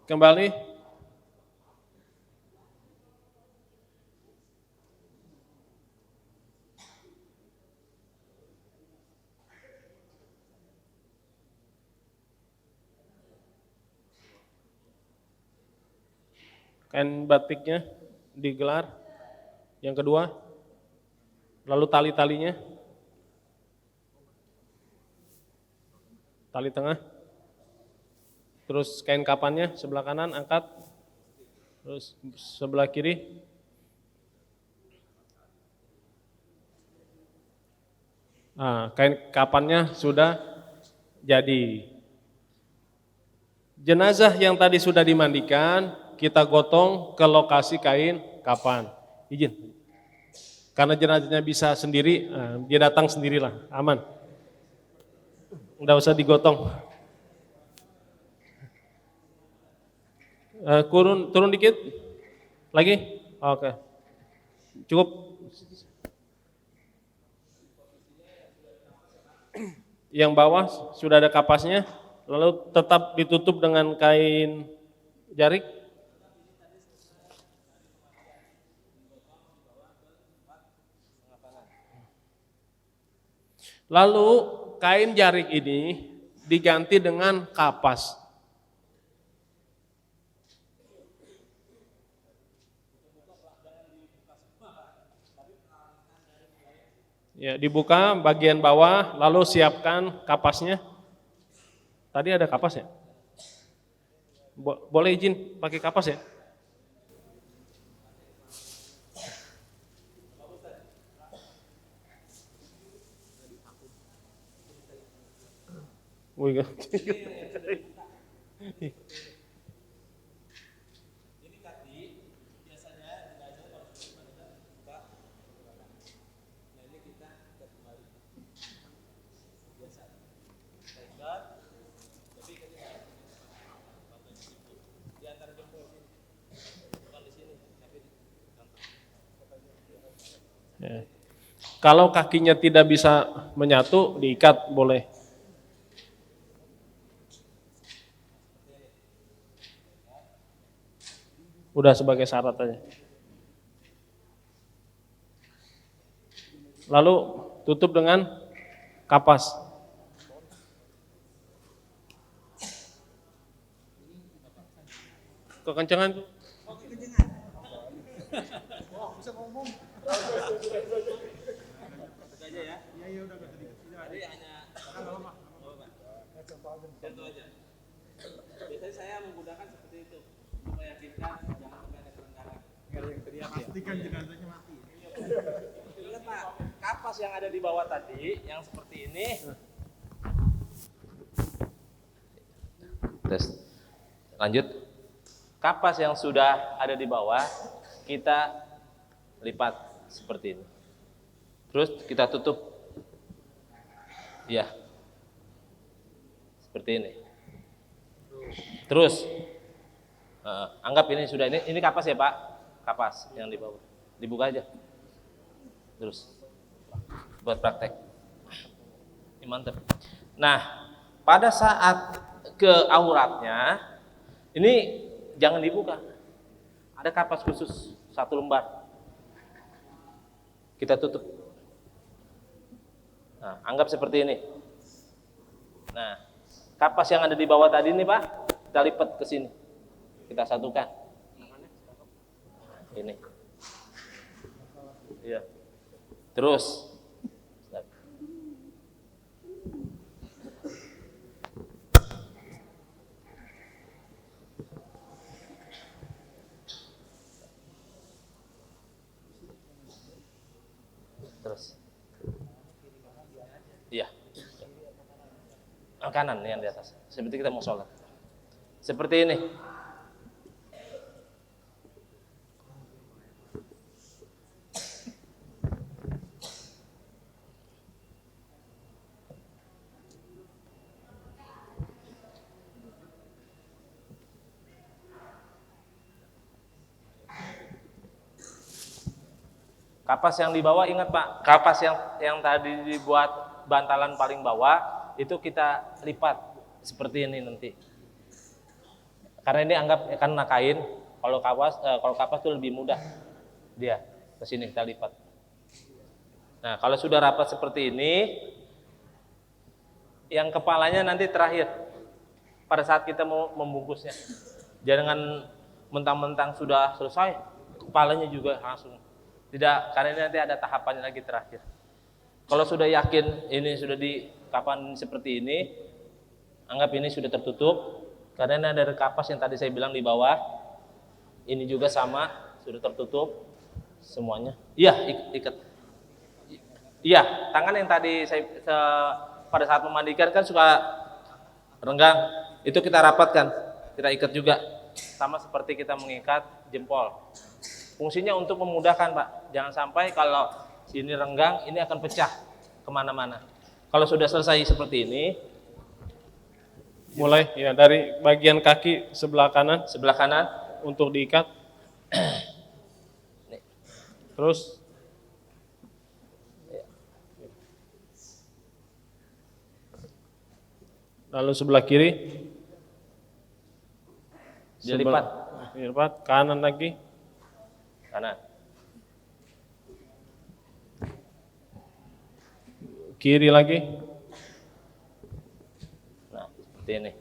S1: Kembali. Kain batiknya digelar. Yang kedua, lalu tali-talinya, tali tengah. Terus kain kapannya sebelah kanan angkat. Terus sebelah kiri. Nah, kain kapannya sudah jadi. Jenazah yang tadi sudah dimandikan, kita gotong ke lokasi kain kapan. Izin. Karena jenazahnya bisa sendiri, dia datang sendirilah, aman. Enggak usah digotong. Turun dikit. Lagi? Oke. Cukup. Yang bawah sudah ada kapasnya, lalu tetap ditutup dengan kain jarik. Lalu kain jarik ini diganti dengan kapas. Ya, dibuka bagian bawah, lalu siapkan kapasnya. Tadi ada kapas ya? Boleh izin pakai kapas ya? Wih, ya. Kalau kakinya tidak bisa menyatu, diikat boleh. Udah sebagai syarat aja. Lalu tutup dengan kapas. Kekencangan tuh.
S4: Biasanya saya menggunakan seperti itu untuk meyakinkan jangan sampai ada kerenggangan. Pastikan jenazahnya mati. Ingat Pak, kapas yang ada di bawah tadi, yang seperti ini. Tes. Lanjut. Kapas yang sudah ada di bawah kita lipat seperti ini. Terus kita tutup. Ya. Seperti ini. Terus anggap ini sudah ini kapas ya Pak, kapas yang di bawah. Dibuka aja. Terus buat praktek. Ini mantap. Nah, pada saat ke auratnya ini jangan dibuka. Ada kapas khusus 1 lembar. Kita tutup. Nah, anggap seperti ini. Nah, kapas yang ada di bawah tadi ini Pak, kita lipat ke sini. Kita satukan. Ini. Iya. Terus. Terus. Iya. Kanan yang di atas. Seperti kita mau sholat. Seperti ini. Kapas yang di bawah ingat Pak, kapas yang tadi dibuat bantalan paling bawah itu kita lipat seperti ini nanti. Karena ini anggap karena kain, kalau kapas itu lebih mudah dia ke sini kita lipat. Nah, kalau sudah rapat seperti ini, yang kepalanya nanti terakhir pada saat kita mau membungkusnya. Jangan mentang-mentang sudah selesai, kepalanya juga langsung. Tidak, karena ini nanti ada tahapannya lagi terakhir. Kalau sudah yakin ini sudah di kapan seperti ini, anggap ini sudah tertutup. Karena ini ada kapas yang tadi saya bilang di bawah. Ini juga sama, sudah tertutup semuanya. Iya, ikat. Iya, tangan yang tadi pada saat memandikan kan suka renggang. Itu kita rapatkan, kita ikat juga. Sama seperti kita mengikat jempol. Fungsinya untuk memudahkan Pak, jangan sampai kalau ini renggang, ini akan pecah kemana-mana. Kalau sudah selesai seperti ini,
S1: mulai ya dari bagian kaki sebelah kanan untuk diikat. Terus lalu sebelah kiri dilipat, kanan lagi.
S4: Kanan.
S1: Kiri lagi.
S4: Nah, seperti ini.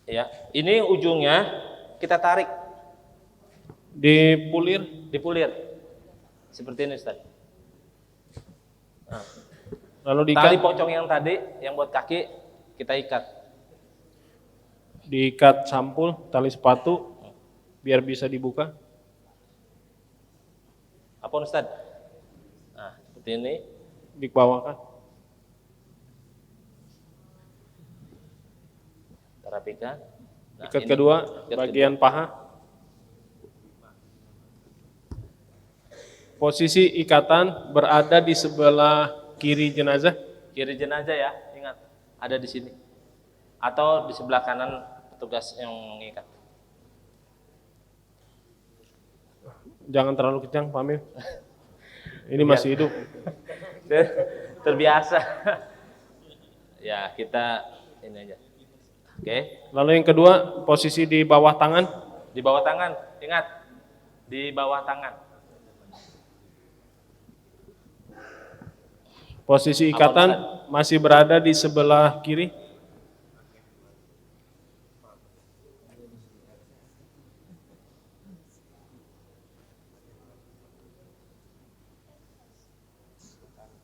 S4: Ya, ini ujungnya kita tarik. Dipulir. Seperti ini, Ustaz. Nah,
S1: lalu diikat.
S4: Tali pocong yang tadi, yang buat kaki, kita ikat.
S1: Diikat sampul, tali sepatu, biar bisa dibuka.
S4: Apa Ustaz? Nah, seperti ini.
S1: Dibawahkan.
S4: kan. Nah,
S1: Ikat
S4: ini
S1: kedua,
S4: ikat
S1: bagian paha. Posisi ikatan berada di sebelah kiri jenazah.
S4: kiri jenazah ya, ingat ada di sini atau di sebelah kanan petugas yang mengikat.
S1: Jangan terlalu kencang, Pak Amir. Ini masih hidup.
S4: Terbiasa. Ya, kita ini aja. Oke.
S1: Lalu yang kedua, posisi di bawah tangan.
S4: Di bawah tangan, ingat. Di bawah tangan.
S1: Posisi ikatan masih berada di sebelah kiri.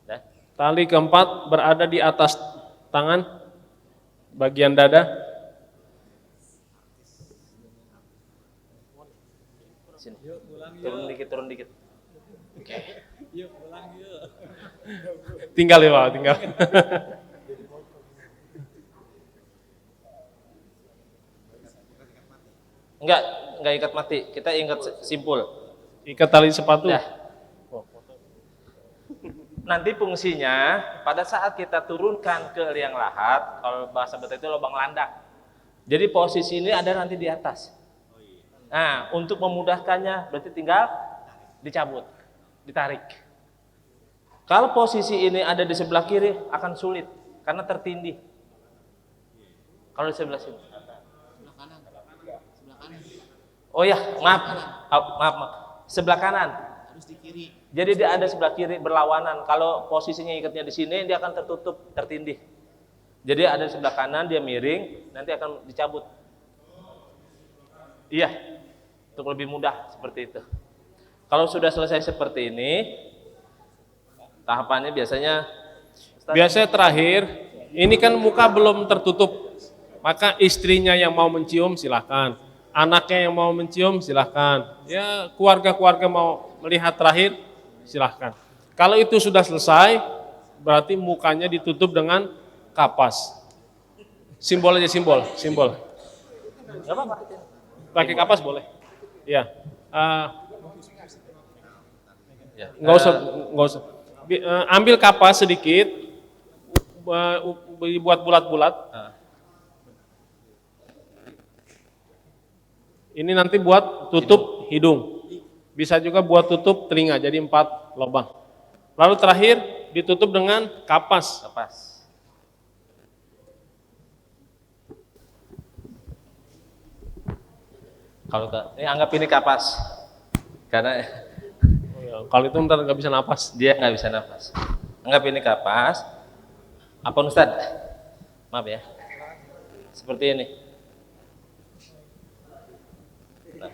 S4: Dan
S1: Tali keempat berada di atas tangan, bagian dada.
S4: sini. Turun dikit.
S1: Tinggal ya Pak, tinggal.
S4: Enggak ikat mati. Kita ingat simpul.
S1: Ikat tali sepatu.
S4: Dah. Nanti fungsinya pada saat kita turunkan ke liang lahat, kalau bahasa Betawi itu lubang landak. Jadi posisi ini ada nanti di atas. Nah, untuk memudahkannya berarti tinggal dicabut, ditarik. Kalau posisi ini ada di sebelah kiri akan sulit karena tertindih. Kalau di sebelah sini. Oh ya, maaf. Sebelah kanan. Harus di kiri. Jadi dia ada sebelah kiri berlawanan. Kalau posisinya ikatnya di sini, dia akan tertutup, tertindih. Jadi ada di sebelah kanan, dia miring, nanti akan dicabut. Iya, untuk lebih mudah seperti itu. Kalau sudah selesai seperti ini, tahapannya biasanya
S1: terakhir, ini kan muka belum tertutup, maka istrinya yang mau mencium silahkan, anaknya yang mau mencium silahkan, ya keluarga-keluarga mau melihat terakhir silahkan. Kalau itu sudah selesai, berarti mukanya ditutup dengan kapas. Simbol aja, simbol.
S4: nggak apa-apa.
S1: Pakai kapas boleh. Ya,
S4: Ya.
S1: nggak usah. Ambil kapas sedikit, buat bulat-bulat. Ini nanti buat tutup hidung. Bisa juga buat tutup telinga, jadi 4 lubang. Lalu terakhir ditutup dengan kapas.
S4: Ini anggap ini kapas, karena
S1: Kalau itu ntar nggak bisa napas.
S4: dia nggak bisa nafas. Anggap ini kapas. Apa Ustad? Maaf ya. Seperti ini. Nah.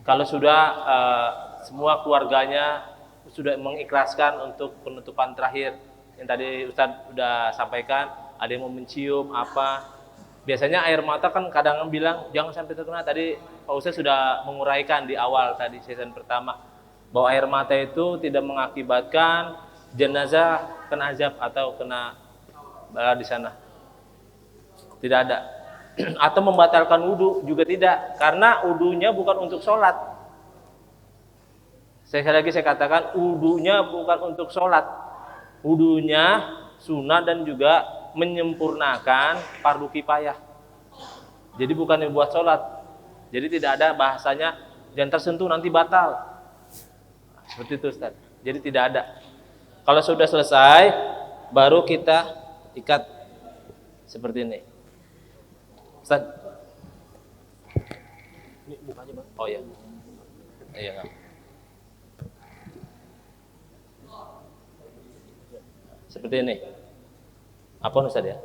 S4: Kalau sudah semua keluarganya sudah mengikhlaskan untuk penutupan terakhir yang tadi Ustadz sudah sampaikan, ada yang mau mencium apa, biasanya air mata kan kadang bilang jangan sampai terkena. Tadi Pak Ustadz sudah menguraikan di awal tadi season pertama bahwa air mata itu tidak mengakibatkan jenazah kena azab atau kena bala di sana, tidak ada. Atau membatalkan wudhu juga tidak, karena wudhunya bukan untuk sholat. Sekali lagi saya katakan, wudhunya bukan untuk sholat, wudhunya sunnah dan juga menyempurnakan fardu kifayah. Jadi bukan yang buat sholat. Jadi tidak ada bahasanya jangan tersentuh nanti batal. Seperti itu Ustaz. Jadi tidak ada. Kalau sudah selesai, baru kita ikat seperti ini. Ustaz. Ini bukanya Bang. Oh iya. Iya enggak. Seperti ini. Apa Ustaz ya?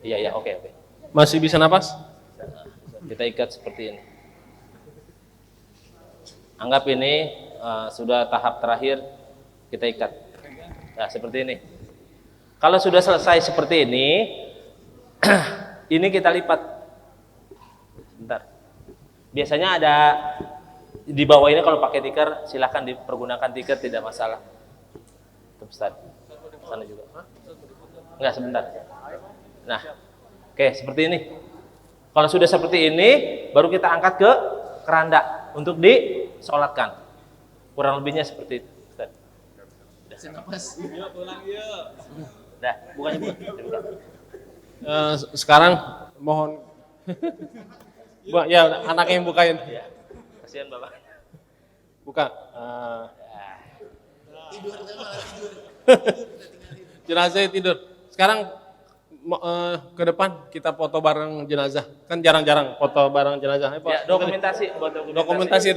S4: Iya, oke.
S1: Masih bisa napas?
S4: Kita ikat seperti ini. Anggap ini sudah tahap terakhir, kita ikat. Nah, seperti ini. Kalau sudah selesai seperti ini, ini kita lipat. Bentar. Biasanya ada di bawah ini kalau pakai tikar, silahkan dipergunakan tikar, tidak masalah. Tuh, Ustaz. Sana juga. Enggak, sebentar. Nah, oke seperti ini. Kalau sudah seperti ini, baru kita angkat ke keranda untuk disolatkan. Kurang lebihnya seperti itu. Ustaz. Dah, bukanya buka.
S1: Sekarang mohon ya anak yang bukain.
S4: Ya, kasihan Bapak.
S1: Buka. Jenazah tidur. Sekarang ke depan kita foto bareng jenazah. Kan jarang-jarang foto bareng jenazah.
S4: Ya, dokumentasi.
S1: Dokumentasi.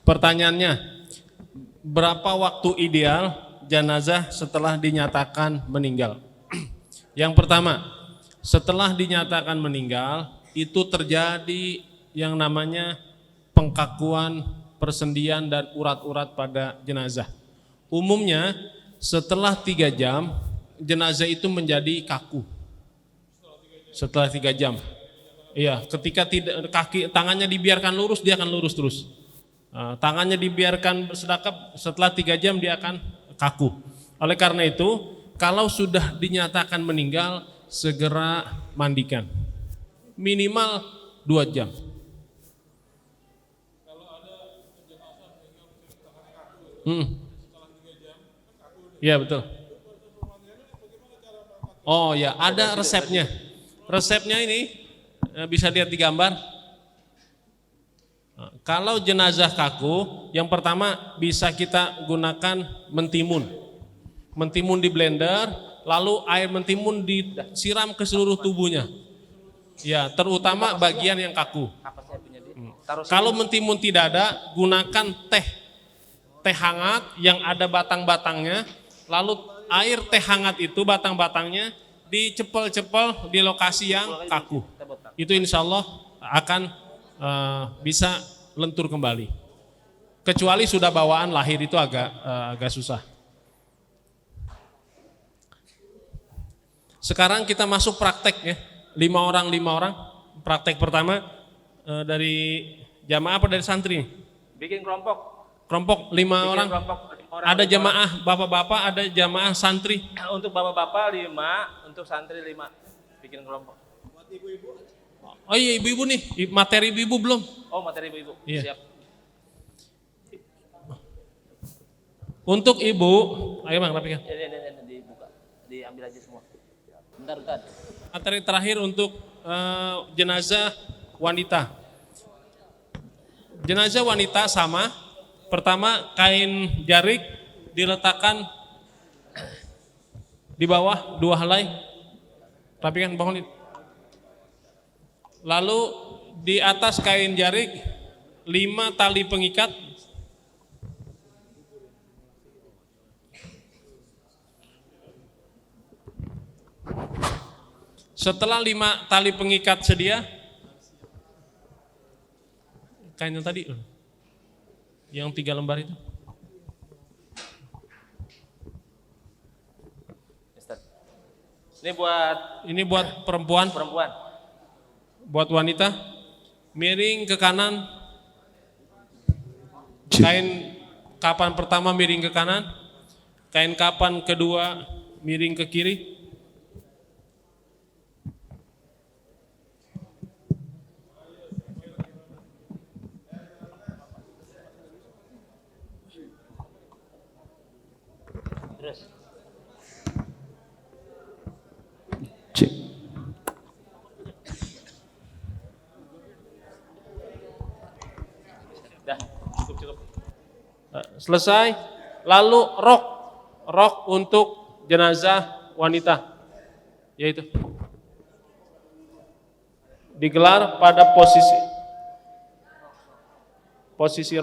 S1: Pertanyaannya, berapa waktu ideal jenazah setelah dinyatakan meninggal? Yang pertama, setelah dinyatakan meninggal, itu terjadi yang namanya pengkakuan, persendian, dan urat-urat pada jenazah. Umumnya setelah 3 jam, jenazah itu menjadi kaku. Setelah 3 jam. Iya, ketika tangannya dibiarkan lurus, dia akan lurus terus. Tangannya dibiarkan bersedekap, setelah 3 jam dia akan kaku. Oleh karena itu, kalau sudah dinyatakan meninggal, segera mandikan. Minimal 2 jam. Iya betul. Oh ya, ada resepnya. Resepnya ini bisa lihat di gambar. Kalau jenazah kaku, yang pertama bisa kita gunakan mentimun. Mentimun di blender, lalu air mentimun disiram ke seluruh tubuhnya. Ya, terutama bagian yang kaku. Kalau mentimun tidak ada, gunakan teh hangat yang ada batang-batangnya, lalu air teh hangat itu batang-batangnya dicepel-cepel di lokasi yang kaku. Itu insya Allah akan bisa lentur kembali. Kecuali sudah bawaan lahir itu agak susah. Sekarang kita masuk praktek ya. 5 orang. Praktek pertama dari jamaah apa dari santri?
S4: Bikin kelompok.
S1: Kelompok 5 orang. Ada jamaah bapak-bapak, ada jamaah santri.
S4: Untuk bapak-bapak 5, untuk santri 5. Bikin kelompok.
S1: Oh iya, ibu-ibu nih, materi ibu-ibu belum?
S4: Oh, materi ibu-ibu.
S1: Iya.
S4: Siap.
S1: Untuk ibu, ayo Bang rapikan.
S4: Ini dibuka. Diambil aja semua. Bentar.
S1: Materi terakhir untuk jenazah wanita. Jenazah wanita sama. Pertama, kain jarik diletakkan di bawah 2 helai. Rapikan bangunin. Lalu di atas kain jarik 5 tali pengikat. Setelah 5 tali pengikat sedia, kain yang tadi, yang 3 lembar itu.
S4: Ini buat
S1: perempuan. Buat wanita, miring ke kanan. Kain kapan pertama miring ke kanan, kain kapan kedua miring ke kiri.
S4: terus. Dah, cukup.
S1: Selesai, lalu rok untuk jenazah wanita, yaitu digelar pada posisi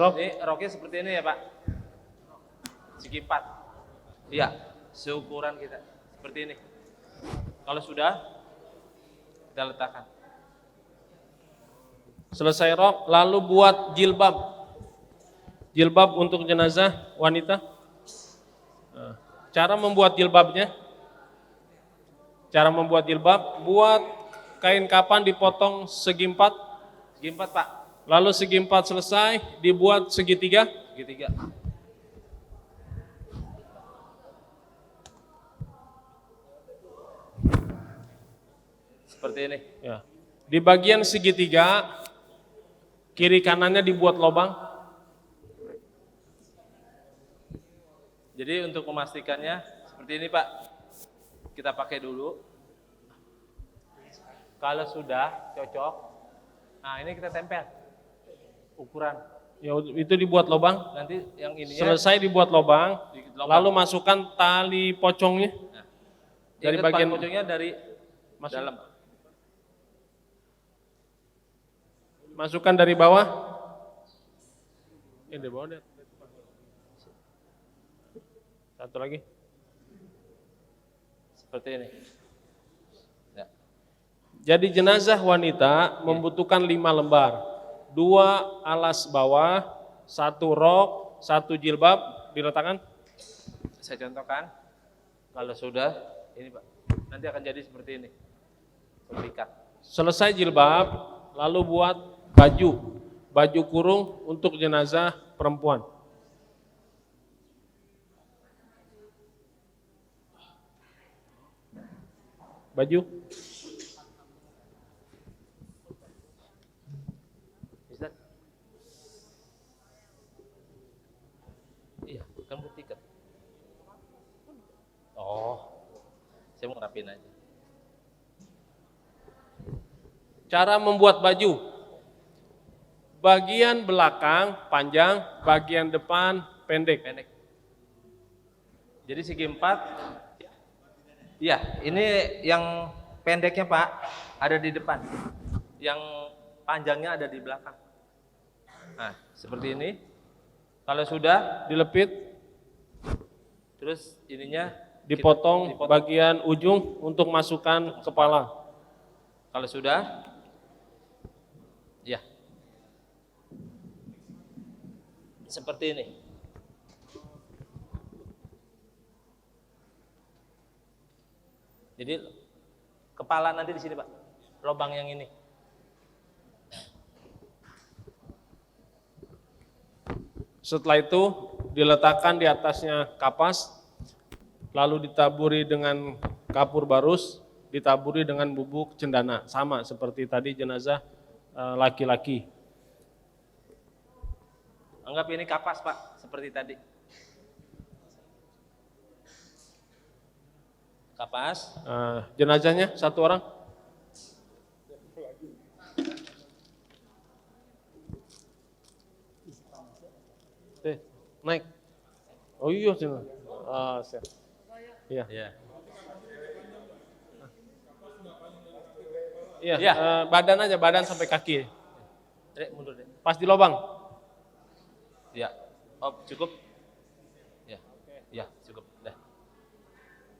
S1: rok.
S4: Ini roknya seperti ini ya Pak, segi 4. Iya, seukuran kita seperti ini. Kalau sudah, kita letakkan.
S1: Selesai rok, lalu buat jilbab untuk jenazah wanita. Cara membuat jilbabnya, cara membuat jilbab, buat kain kapan dipotong segi empat,
S4: Pak.
S1: lalu segi empat selesai, dibuat segitiga,
S4: Segitiga. Seperti ini.
S1: ya. Di bagian segitiga, kiri kanannya dibuat lubang.
S4: Jadi untuk memastikannya seperti ini Pak, kita pakai dulu. Kalau sudah cocok, nah ini kita tempel ukuran.
S1: Ya, itu dibuat lubang.
S4: Nanti yang ininya
S1: Selesai dibuat lubang,
S4: di lubang.
S1: lalu masukkan tali pocongnya
S4: Nah,
S1: dari
S4: ingat, Pak,
S1: bagian
S4: pocongnya dari
S1: Masuk.
S4: dalam.
S1: Masukkan dari bawah. Ini dari bawah deh. Satu lagi.
S4: Seperti ini. Ya.
S1: Jadi jenazah wanita membutuhkan 5 lembar. 2 alas bawah, 1 rok, 1 jilbab, diletakkan.
S4: Saya contohkan. Kalau sudah, ini Pak, nanti akan jadi seperti ini. Terikat.
S1: Selesai jilbab, lalu buat baju kurung untuk jenazah perempuan. Baju.
S4: Ustaz? Iya, kan bertiket. Oh, saya mau ngerapin aja.
S1: Cara membuat baju. Bagian belakang panjang, bagian depan pendek.
S4: Pendek. Jadi segi 4. Iya, ini yang pendeknya Pak ada di depan. Yang panjangnya ada di belakang. Nah, seperti ini. Kalau sudah
S1: Dilepit,
S4: terus ininya
S1: dipotong bagian ujung untuk masukkan kepala.
S4: Kalau sudah, ya, seperti ini. Jadi kepala nanti di sini Pak, lubang yang ini.
S1: Setelah itu diletakkan di atasnya kapas, lalu ditaburi dengan kapur barus, ditaburi dengan bubuk cendana, sama seperti tadi jenazah laki-laki.
S4: Anggap ini kapas Pak, seperti tadi. Kapas.
S1: Jenazahnya 1 orang. Naik. Oh iya, siap. Siap. Iya.
S4: Ya.
S1: Iya,
S4: Iya.
S1: badan aja, badan sampai kaki.
S4: Dek, mundur deh.
S1: Pas di lubang.
S4: Ya. Oh, cukup. Ya. Ya, cukup. Dah.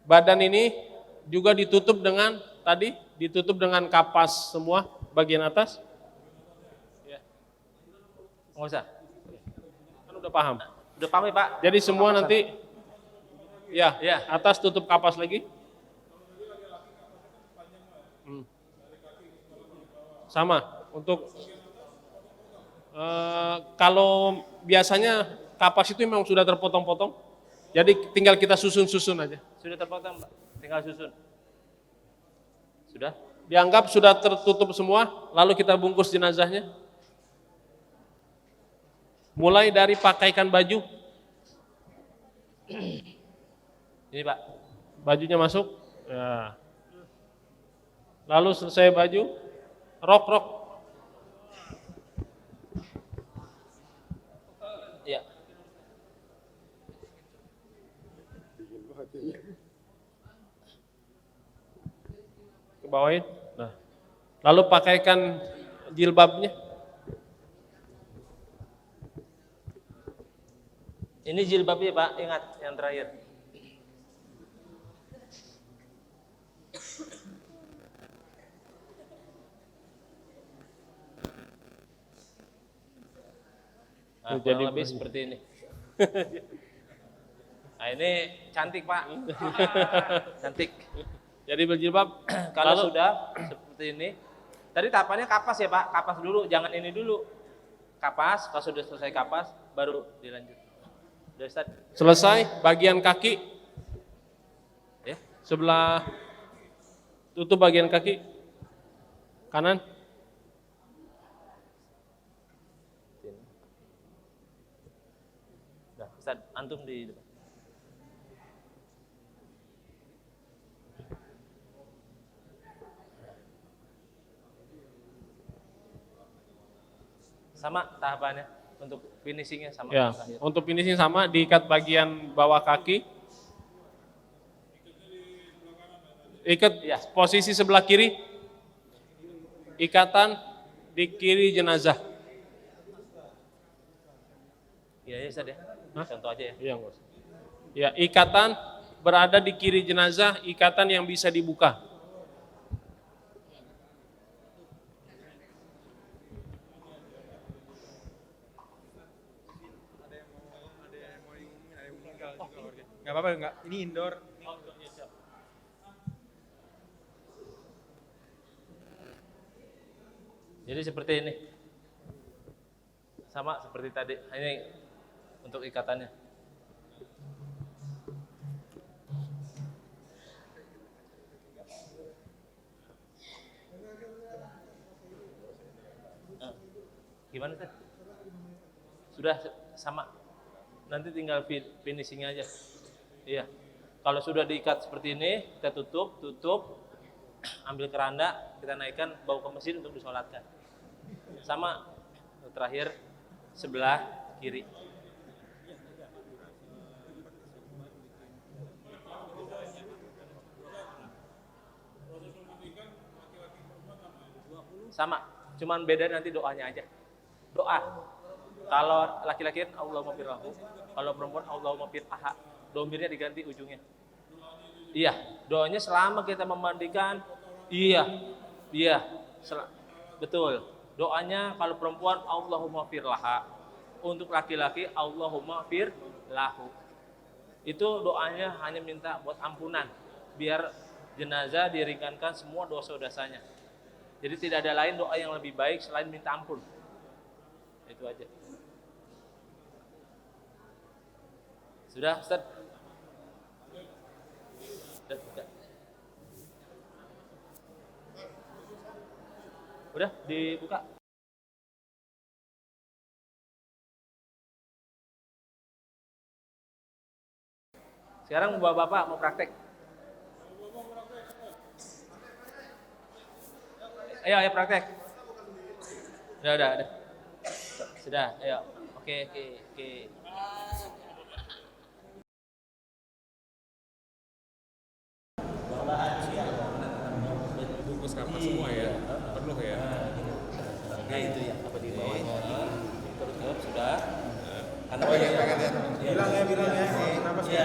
S1: Badan ini juga ditutup dengan tadi, ditutup dengan kapas semua bagian atas. Ya.
S4: Nggak usah.
S1: Kan udah paham.
S4: Udah paham ya Pak?
S1: Jadi semua nanti ya,
S4: Ya.
S1: atas tutup kapas lagi. Sama untuk kalau biasanya kapas itu memang sudah terpotong-potong. Jadi tinggal kita susun-susun aja.
S4: Sudah terpotong Pak, tinggal susun. Sudah?
S1: Dianggap sudah tertutup semua, lalu kita bungkus jenazahnya. Mulai dari pakaikan baju.
S4: Ini Pak.
S1: Bajunya masuk. Ya. Lalu selesai baju, rok.
S4: Ya.
S1: Ke bawahin. Nah. Lalu pakaikan jilbabnya.
S4: Ini jilbabnya Pak, ingat yang terakhir. Nah,
S1: Jadi
S4: kurang lebih seperti ini. Nah ini cantik Pak, cantik.
S1: Jadi berjilbab.
S4: Kalau
S1: lalu
S4: sudah seperti ini, tadi tahapannya kapas ya Pak, kapas dulu, jangan ini dulu. Kapas, kalau sudah selesai kapas, baru dilanjut. Udah Ustaz?
S1: selesai bagian kaki
S4: Ya.
S1: sebelah, tutup bagian kaki kanan.
S4: Udah, Ustaz, antum di depan. Sama tahapannya untuk finishingnya sama.
S1: Ya, untuk finishing sama, diikat bagian bawah kaki. Ikat
S4: Ya.
S1: posisi sebelah kiri. Ikatan di kiri jenazah.
S4: Iya ya Ustaz ya.
S1: Hah?
S4: Contoh aja ya.
S1: Iya, nggak usah. Ya, ikatan berada di kiri jenazah, ikatan yang bisa dibuka.
S5: Nggak apa-apa, nggak. Ini indoor.
S4: Jadi seperti ini. Sama seperti tadi. Ini untuk ikatannya. Gimana Ustaz? Sudah sama. Nanti tinggal finishing aja. Iya. Kalau sudah diikat seperti ini, kita tutup, ambil keranda, kita naikkan, bawa ke mesin untuk disolatkan. Sama terakhir sebelah kiri. Sama, cuman beda nanti doanya aja. Doa. Kalau laki-laki kan Allahumma firlahu, kalau perempuan Allahumma fir'aha. Domirnya diganti ujungnya. Iya, doanya selama kita memandikan, iya, betul. Doanya kalau perempuan Allahumma firlaha, untuk laki-laki Allahumma firlahu. Itu doanya hanya minta buat ampunan, biar jenazah diringankan semua dosa-dosanya. Jadi tidak ada lain doa yang lebih baik selain minta ampun. Itu aja. Sudah, Ustaz? Udah dibuka? Sekarang bapak-bapak mau praktek. Ayo praktek. Udah. Sudah, ayo. Oke.
S5: Bungkus kapas semua ya. Penuh ya.
S4: Nah itu ya, apa di bawahnya lagi. Terus sudah.
S5: Oh iya, bilang ya. Kenapa sih?